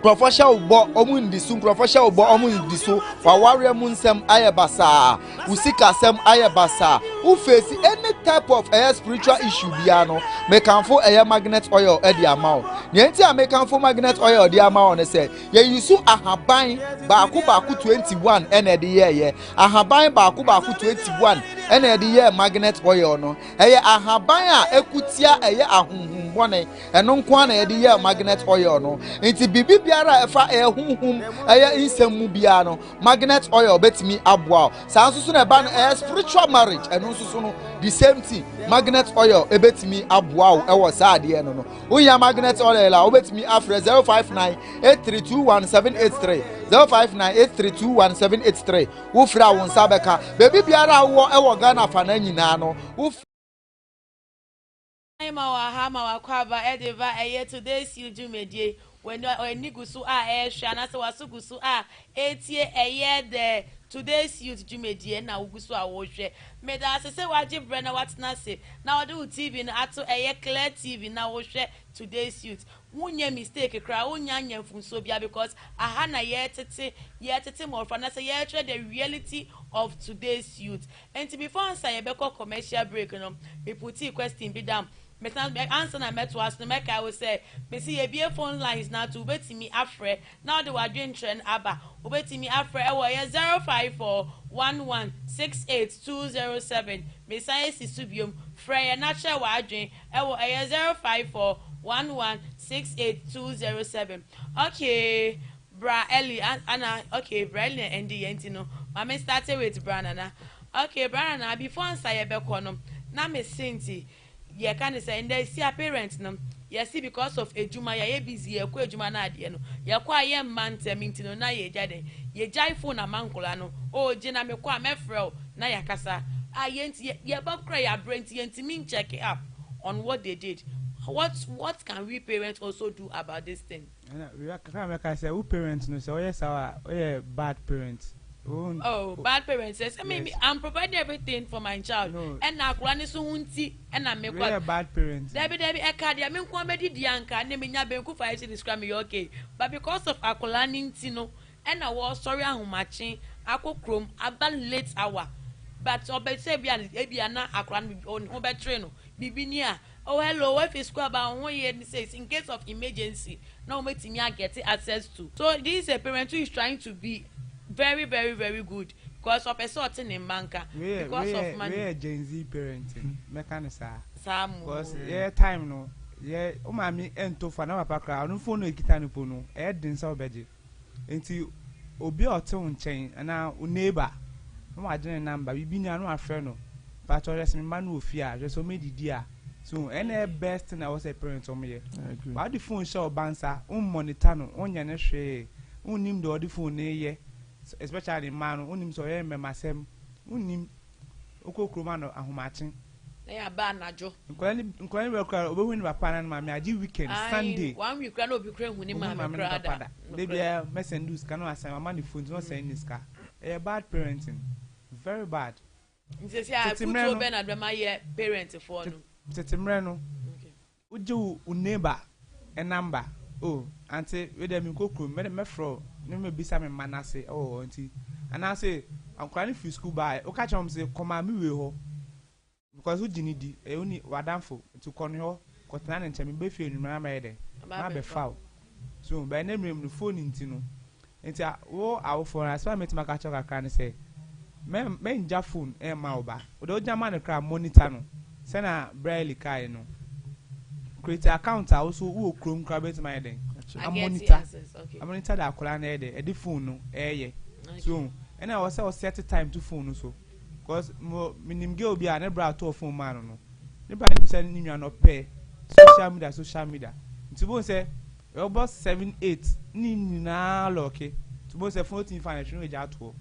professional bo omundisu professional bo omundisu fa warrior munsem ayebasa usika sem ayebasa who face any type of spiritual issue biano make am for magnet oil the amount nienti make am for magnet oil the amount say ye use ahaban baaku 21 ene de ye ahaban baaku 21 ene de ye magnet oil no ahaban a ekutia ahunhum bone eno nko na de ye magnet oil no enti bibi biara efa ehunhum insemu bia no magnet oil betimi aboa sa nsusu na ba no spiritual marriage eno nsusu no the same thing magnet oil ebetimi aboa ewo sa de no unya magnet oil la obetimi afre 0598321783 0598321783 wo fra won sabeka baby biara wo ewo Ghana fa na nyina no wo hama wakwaba edeva today's Jumedie when nigusu shana so wasugusu etie the today's youth Jumedie na ugusu awohwe meda se waje brena watna se na ode TV na ato clear TV na wohwe today's youth wunye mistake kra wonya nyamfunso bia because aha na yetete more for na say ye the reality of today's youth and before answer ye beko commercial break no me put question be down me answer na meto as no make I will say me see ye phone lines now to betimi afre now the wadwen trend aba obetimi afre e wo ye 0541168207 me say sisubiom frey na che wadwen e wo ye 0541168207 okay bra Ellie Anna okay bra Ellie and the no mama started with bra Nana okay bra Nana before answer ye beko no na me sinti ye can say and they see a parents no ye see because of ejuma ye busy ye ko ejuma na ade no ye kwa ye mante minti no na ye jade ye jai phone na mankola no o gina me kwa mefrel na ya kasa ayenti ye bob cry ya brent yenti min check it up on what they did. What can we parents also do about this thing? We can say who parents no say yes our bad parents. Bad parents says maybe I'm providing everything for my child and na kwani so hunti and na me kwa bad parents. Debi ekadia me kwa medi dianka ne me nya benku fa isi describe me okay but because of akolani ntino and na was sorry ahumachi akokrom about late hour but obese bia na akolani on obetre no bibinia oh hello if it's about 1 year says in case of emergency now me get access to so this is a parent who is trying to be very very very good because of a certain in banker because of money. We are Gen Z parenting mechanism because yeah time no yeah o ma mi ento fa na papa kra no phone no ekita no pono e din sa obeje enti obi ote nchen na o neighbor no ma agene number bibi ni anu afre no pa to rest me man no ofia just o me didi a so any best na was a parent o me but the phone show bansa monitor no onya ne hwe unim do the phone ye especially man unim so ye memasem unim okokroma no ahomachen na ya ba najo nkwani we kra obehu ni papa na ma me agi weekend Sunday 1 week kra na obi kra hu ni ma me kra da they be messengers can no asem ama ni phone no send this car bad parenting very bad nti say I put obe na dema ye parent for no tetemre no uje u neighbor a number auntie we dem kokro me fro no me bisa me manase auntie and I say I'm crying for school by o catch am say come am we ho because who didn't di only wadamfo to conyo kotana and chemi be feel no ma yede ma be foul so by name the phone intino nti wo awo phone as I met my catch kakra say men ja phone e ma oba o do jama no kra monitor no say na braille kai no create account also wo chrome kra bet my yede I monitor that akola na yede the phone no ye so and I was set time to phone so because minim girl be an ebra to phone man no ne ba nim say ni nwa no pay social media ntibo say about 7-8 ni na loke ntibo say 14 financial we ja to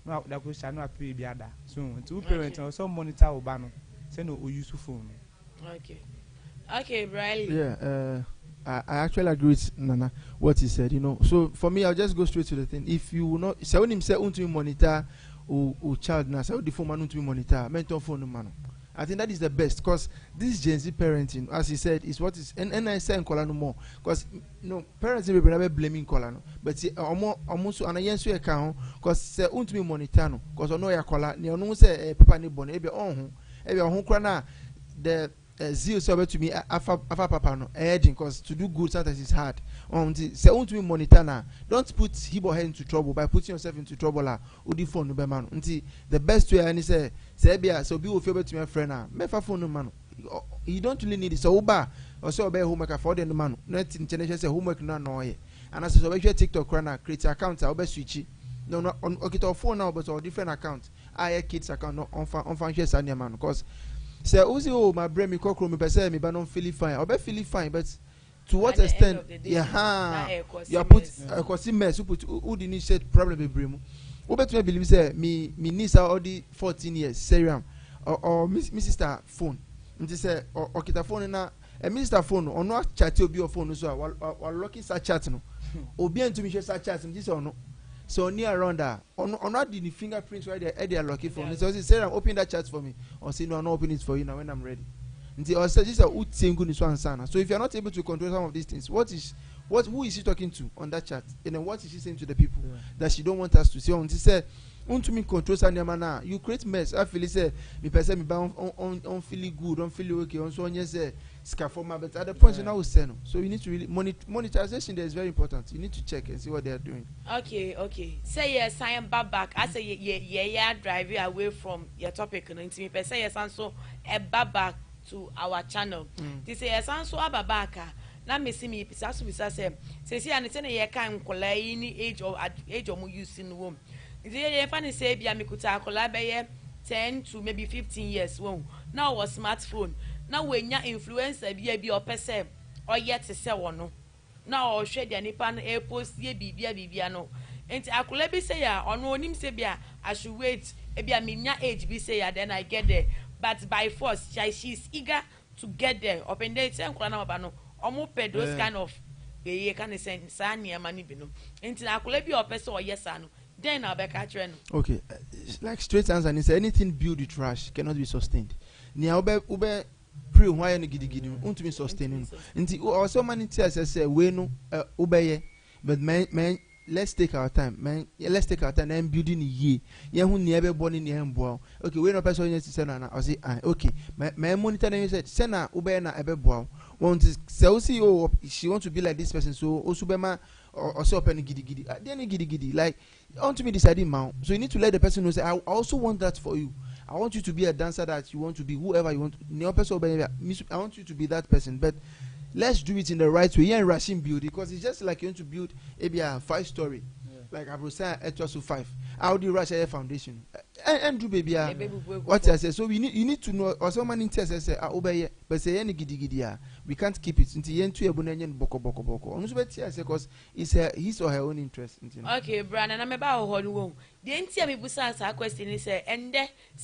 no da ko sha no pay bi ada so ntibo parent also monitor oba no say no o use phone. Okay Bradley. Yeah, I actually agree with Nana what he said, you know. So for me, I'll just go straight to the thing. If you will not say when him say to monitor or child now, say the phone man to monitor, mentor phone man. I think that is the best because this Gen Z parenting, as he said, is what is and I say in Kola no more because you know parents will never blaming Kola no, but see almost an against your account because say to monitor no because I know your Kola, you know say papa ni born ebe on krana the zeal so to me afa papa no because to do good sometimes it's hard say want to monitor now don't put him or her into trouble by putting yourself into trouble la odi phone no be man until the best way and say bia so be will favor to my friend na me fa phone no man you don't really need it so uba or so be homework for the man not international say homework na no ye and as so be TikTok na create account I be switch no okay to phone now but on different account I kids account no on share sanya man because say Uzi my brain me kokro me person me ba non feel fine or be feel fine but to what extent you put cause mess you put who the initiate problem be bring who bet me believe say me niece already 14 years seriam or me sister phone nti say or kita phone na e minister phone or no chat obi your phone so wa locking sa chat no obi en to me share sa chat nti say no so near around that on the fingerprints right there they are lucky for me so say open that chat for me or say no open it for you now when I'm ready until or say this is one sana. So if you are not able to control some of these things who is she talking to on that chat and then what is she saying to the people that she don't want us to see until say to me control sanya na you create mess I feel say me person me ba on feel good on feel okay on so onye say scaffold but at the point you now say no so you need to really monetization there is very important you need to check and see what they are doing. Okay say yes I am back I say yeah drive you away from your topic no me person yes and so e back to our channel this say yes and so ababaka na me see me pisa say see and say na ye kan kola ni age of mu using wom the funny say bia me kuta akola be 10 to maybe 15 years won now was smartphone now when ya influencer bi or person or yet to say one now or share the nipa no e post ye bibia no enti akola bi say ya ono onim say bia I should wait e bia me nya age bi say ya then I get there but by force she's eager to get there open day say akola na baba no omo pay those kind of be can say sa niam ani bi no enti akola bi or person or yes no then I'll be catching. Okay, like straight answer and say anything built with trash cannot be sustained. Nia ube pre why no gidi want to be sustaining. Nti also many tears say we no ubeye but man let's take our time man let's take our time and building a year. Ye hu nia be born in hemboa. Okay, we no person yes say na I say okay. My monitor them said say na ube na ebe boa. Want to say oh she want to be like this person so osubema or so open gidi then gidi like want to me deciding now so you need to let the person know say I also want that for you. I want you to be a dancer that you want to be whoever you want I want you to be that person but let's do it in the right way. Yeah, rushing build because it's just like you want to build maybe a 5-story like I will say at 5 how do you rush a foundation and do baby what I say so you need to know or someone in test say obey but say any gidi we can't keep it until you into a bonanyan boko on because it's his or her own interest. Okay Brandon I'm about ho the entia me busa sa question is say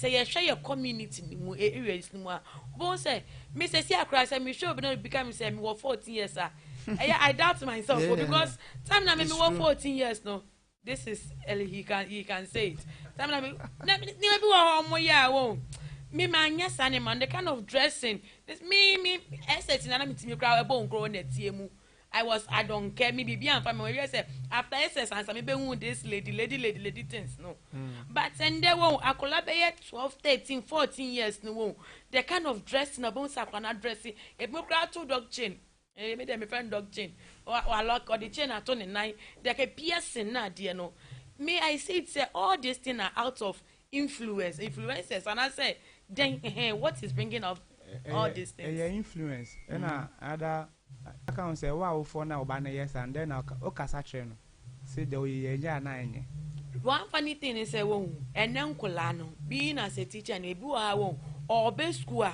you share your community mu areas mu a bo say me say see akra say me sure be become say me 14 years I doubt myself because time na me 14 years no this is he can say it time na me maybe one year won me man yes man the kind of dressing this me estate na me timi kra ebo nkro na tie mu I don't care. Maybe be and family. We say after SS and some maybe who this lady things no. But and they won't. I collaborate 12, 13, 14 years no. The kind of dressing about sakwana dressing. If me grab 2 dog chain. Maybe them friend dog chain or lock or the chain at 29. They can piercing na dear no. Me I say it's all these things are out of influences, and I say then what is bringing up all these things? Yeah, influence. And other I can say wow for now ban yes and then okasa cheno say the way nine. One funny thing is a won and then colano being as a teacher and a bua or best school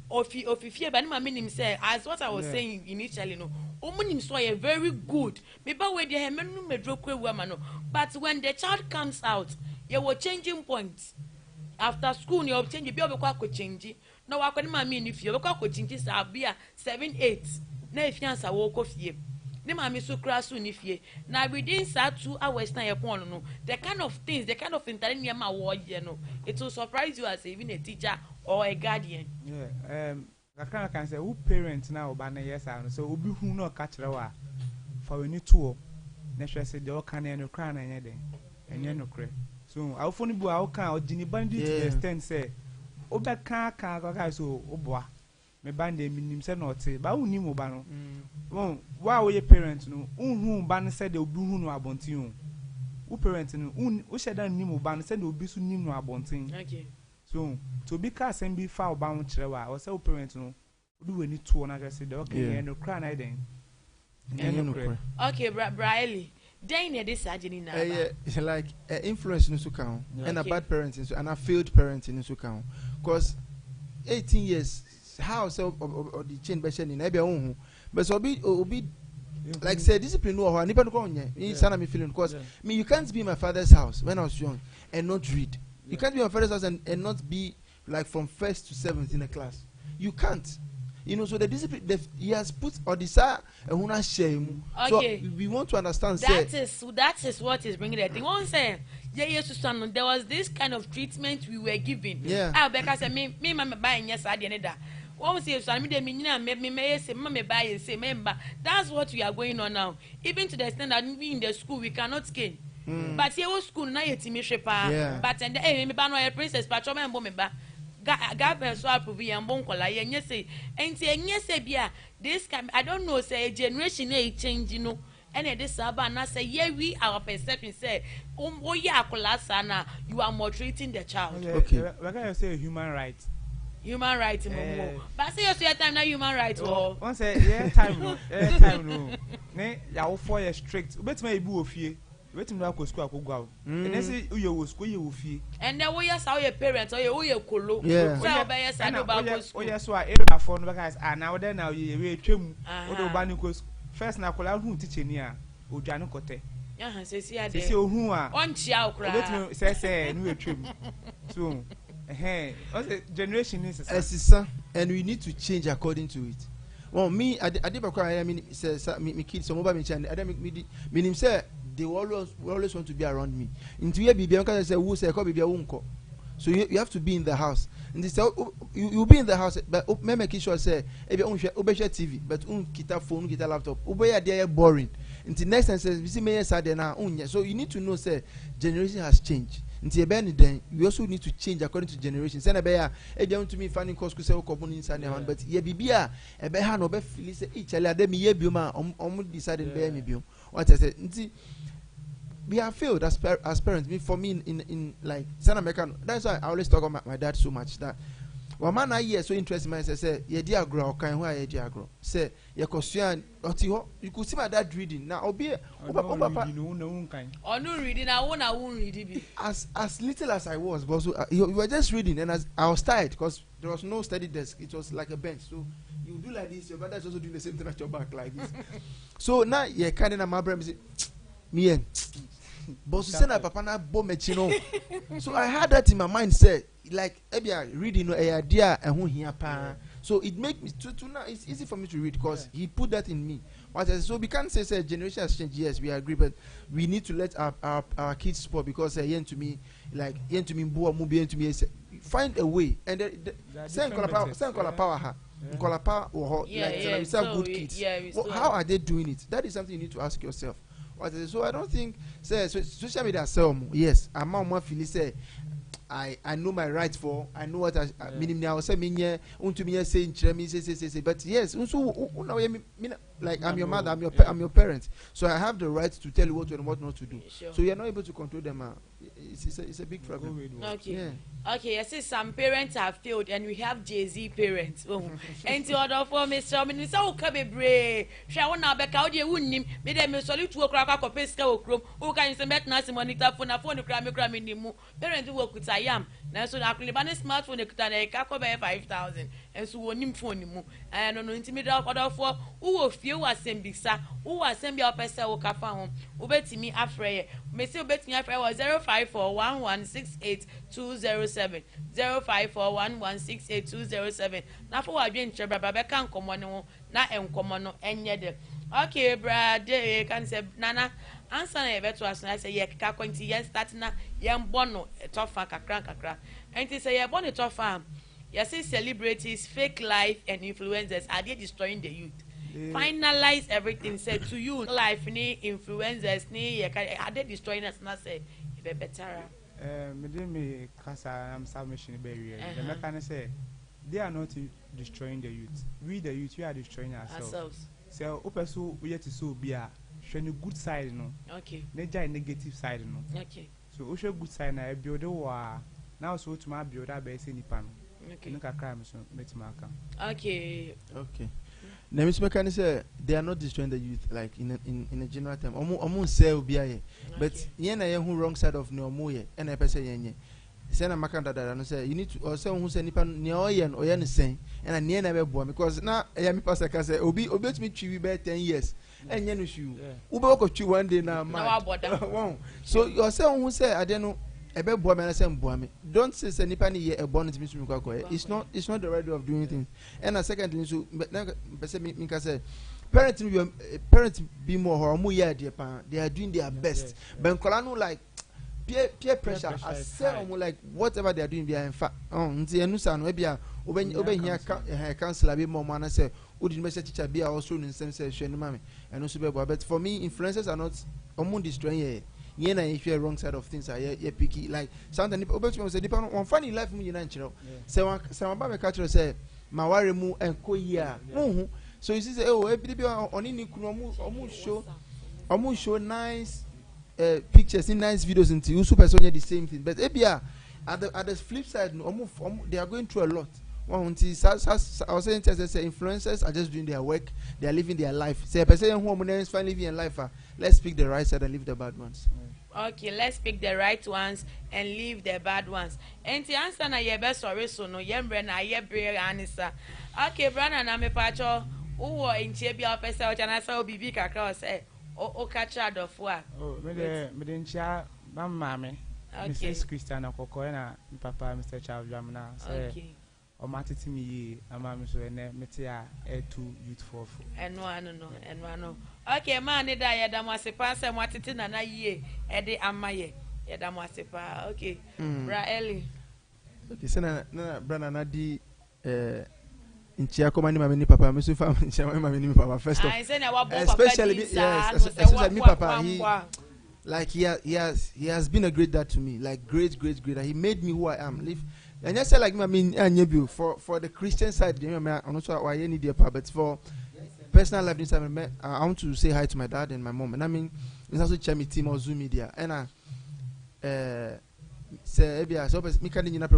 of fear but my meaning say as what I was saying initially no omunim so a very good maybe where the menu medrokwe woman but when the child comes out you were changing points after school you change be obekwa change no wa kwani ma mean if you obekwa change sabia 7 8 na efiansa wo ko fie ne ma me so kra so ni fie na within 2 hours na yepon no the kind of things the kind of internet ma wo ye no it will surprise you as even a teacher or a guardian. Yeah, I can say who parents now ban yes and so obi hu no catch wa for we need to na say the can no cry na nyede enye no kre so I phone bu I can ojini bandit to the extent say obe kan so oboa me band dem nim say not ba uni mo ba no won wa we parent no unhu ba no say the obi hu no abontin o parent no o sheda nim mo ba no say the obi su nim no abontin. Okay. So to be cast and be foul bound chewa or so parents no do any two and I said okay and no cry na then. Okay, Briley. Then this surgery now. Yeah, like influence in Sukao and a bad parenting and a failed parenting in Sukao. Because 18 years how so or the chain by in Ebia own. But so be like say discipline or nipa no konye. Sana me feeling because me you can't be my father's house when I was young and not read. You can't be my father's house and not be like from 1st to 7th in a class. You can't. You know, so the discipline he has put or desire and who not shame. Okay. So we want to understand. That is what is bringing the thing. One say, Susan, there was this kind of treatment we were given. Yeah. I because I me mama buying yes I didn't that. One say so me me say mama buy say member. That's what we are going on now. Even to the extent that we in the school we cannot skin. But here was school na yetimi shepa but and me ba no princess patro me mbo me ba government so approve yan bon kola ye nye say enti enye say bia this can I don't know say generation e change no and this aba na say yeah we our perception say oye akola sana you are maltreating the child. Okay, we can say human rights momo but say your time na human rights oh one say yeah time no ne ya wo 4 years strict obetima ebu ofie wetin na ko school akogwa and then say uye wo school ye wo fie and then we yes our parents or you kolo so obey yes and ba ko school oh yes so area for no guys now then now we twem o do ba ni ko first na kola hu teacher ni a odwane kote say see ade say ohun a on chia okra wetin say no we twem so generation is a and we need to change according to it. Well, me I did I mean say me kids some over me and I mean say they always want to be around me. Into here be because say who say come be wonko. So you have to be in the house. And they say you be in the house but me make sure say e be share TV but kita phone kita laptop. Obe there boring. Until next time says we see me yesterday now so you need to know say generation has changed. Until then we also need to change according to generation. Send a bear e dey want to me finding cause say ko bun inside the hand but ye bibia e be ha no be feel say each other dem ye bioma decided be me biom. What I say we have failed as parents. For me in like San American, that's why I always talk about my dad so much that one man I hear so interesting man say ye dia grow kan who ye dia grow say ye kosuan oti ho you could see my dad reading now obi papa no reading I won't read it as little as I was but so you were just reading and as I was tired because there was no study desk, it was like a bench, so you do like this, your brother is also doing the same thing at your back like this. So now you kind of my brain say me but so say na papa na bomechino. So I had that in my mind say like ebia reading no idea and who here pa. So it make me to now it's easy for me to read because he put that in me. So we can't say generation has changed. Yes, we agree, but we need to let our kids support because to me find a way and send power Nkolapa or Yeah, like some so good kids. yeah, we still How are they doing it? That is something you need to ask yourself. So I don't think social media sell more. Yes, I'm more feeling say I know my rights for. I know what I meaning now. Say me unto me say say. But yes, also like I'm your mother, I'm your parent. So I have the right to tell you what and what not to do. Sure. So you're not able to control them. It's a big problem. Okay. Yeah. Okay, I see some parents have failed and we have Jay-Z parents. Oh. And the other for Mr. Minister, oh, come brave. Shall now back out your wound him. May they may salute to a crack of pesca chrome. Who can you back nothing monitor for a phone gram in the moon? Parents work with I am. Now so actually ban a smartphone a caco by 5,000 and so on him phone him. And on intimate order for who few was sent bisa, who was sent your pesa or cafa home. Who bet me afraid. May still bet me afraid was 0541168 0541168 na for wadwe nche baba be kan komo ne ho na enkomo no enye de okay brother kan say nana answer na beto aso say ye kaka kwanti ye start na ye mbono tofa kakra enti say ye bono tofa ye say celebrities fake life and influencers are they destroying the youth. Finalize everything said to you life ni influencers ni ye are they destroying us na say be better. Me kasa am submission barrier. The mechanic say they are not destroying the youth. We the youth, we are destroying ourselves. So opeso we yet to so be a showing good side no. Okay. Neja negative side no. Okay. So we show good side na build wa now so to my build that be say nipa no. Okay. No kakra me so metima aka. Okay. Okay. Nemis mechanic say they are not destroying the youth like in a general term. Omo say obi aye. But yen na yen who wrong side of no mo ye and I person yen. Say na makanda dada no say you need to or say who say nipa ne oyen oyen sen and near na be boa because na ya me pastor ka say obi to me twi be 10 years and yen no shoe. Ube ko twi one day na ma. So you say who say ade no ebe boa me na say boa me. Don't say nipa ni ye e born to me to me kwa. It's not the right way of doing things. And secondly so na say me ka say parents be more or more yeah they are doing their best. But nkola no like peer pressure I say like whatever they are doing they are in fact nti enu sa no e bia obe hia counselor be more man say odi me teacher be also no nsem say hwe no mame enu so be but for me influencers are not omo destroying ye na if you wrong side of things are ye picky like sometimes obe to me say depend on funny life mu nyina nkyerɛ say one ba me catch say ma ware mu enko yi a hu so you see say oh e bi oni ni kunu omo show nice pictures in nice videos into you super so the same thing but ebia at the flip side no they are going through a lot. One I was saying say influencers are just doing their work, they are living their life. Say a person who is finally living a life, let's pick the right side and leave the bad ones. Okay, let's pick the right ones and leave the bad ones. And the answer na ye best sorry so no yembre na ye brave answer. Okay, brother na me pacho who in chebia officer or na say obibi kakra say o catch out of what? Oh, me den chia mama me. Mrs. Christian Akoko na papa Mr. Charles Jamna say o matiti mi ama me so ene metia too youthful. Enwa no. Okay, man da ya da masepa say matiti na ye e de amaye. Ya da masepa. Okay. Bra Eli. Okay, so na bra na di nchia koma ni mama ni papa me so fa nchia mama ni papa first of especially especially me papa he has been a great dad to me, like great. He made me who I am. And just say like me, I mean, for the Christian side, I'm not sure why you need their part, but for personal life, this time I want to say hi to my dad and my mom. And I mean, it's also Chami team or Zoom media. And I say, so me can you not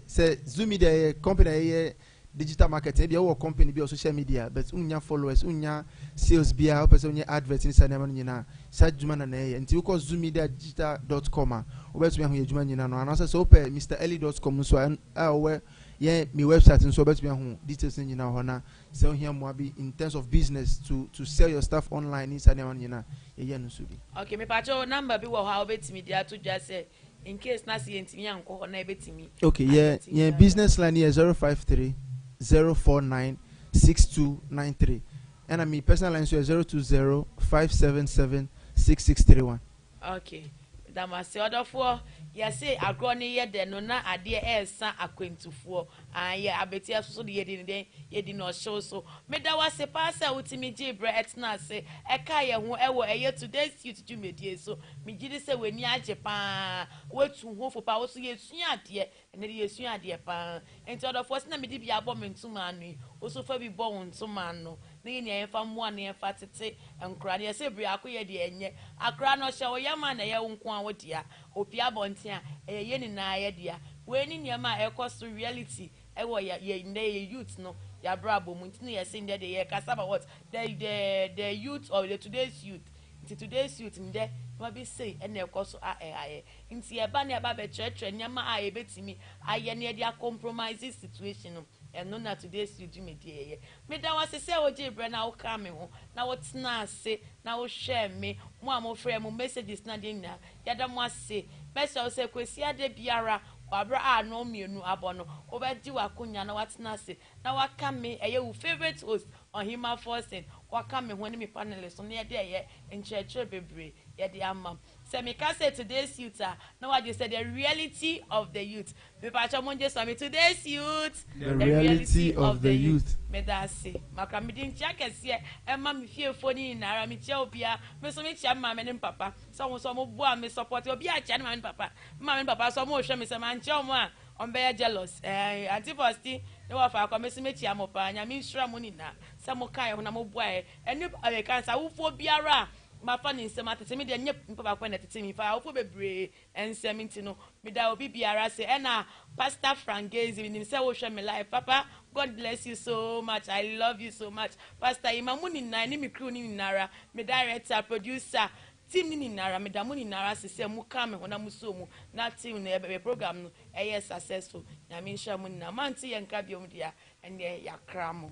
say Zoom media company digital marketing be our company be social media but unya followers unya sales be our person unya adverts inside na nyina sa djuma na e nti uko zoomediadigital.com obet me hu djuma nyina no anasa so pe mreli.com so we yeah me website so obet me hu details nyina ho na so here mo be in terms of business to sell your stuff online inside na nyina ye no so bi okay me pacho number bi wo ha obet media to just say in case na see ntimi anko ho na ebetimi okay yeah business line here 053 0496293 and I personal line so 020 577 6631. Okay, Medamase order for say agroni ye de no na ade san akwentufo ye abetia so de ye no show so meda wase pasa utimi gibre etna se eka ye ho ewo eye today's youth dwumedie so megidi se weni age pa wetu ho fo pa wo so ye sua ade ene ye sua ade pa enti order for se na medi bia bom ntuma anu wo so fa bi bo ntuma anu na ye ne fa mo anu ye fa tete enkura ne se bri akoye de enye akra no hye wo yama na ye nko a wo dia opia bontia ye ni na ye dia we ni niam a ekọ so reality ewo ye ne youth no ya brabo mu ntini ye say nde de ye kasaba what the youth of the today's youth nde ma be say ene ekọ so nti ye ba ne ba be church niam a ye betimi aye ne dia compromise situation no eno na today's youth medie me da wase se oje bre na wo ka me ho na wo tena ase na wo share me mo amofre mo messages na de nya ya da mo ase bese o se kwesi ade biara wabra no mienu abono obedi wakonya na watena ase na waka me eye wo favorite host on Hima Forcing waka me ho ne me panelist no ye de eye enchechre bebre ye de amam se me ka say today's youth na what you say the reality of the youth me pa cho monje so me today's youth the reality of the youth me da say maka me din chia kese e ma me fie foni na ara me chia obia me so me chia ma me ne papa so mo bo a me support obia chia na me papa so mo hwe me se man chia mo a on be jealous antiposti ne wa fa kwa me se me chia mo pa nya me nsura mo ni na se mo kai ho na mo bo a eni kansa wo fo biara ma fa ni nsem atete me de nye papa kwa na tete mi fa wo fo bebre ensem ntino me da obi biara se na Pastor Frangezi ni se wo hwe me life papa God bless you so much. I love you so much. Pastor Imamuni na ni mi crew ni nara, me director, producer, team ni nara, me damuni nara se mu ka me hona muso mu na team na be program no e successful. Na me nsha mu na manti ye nka biom dia ene ya kramo.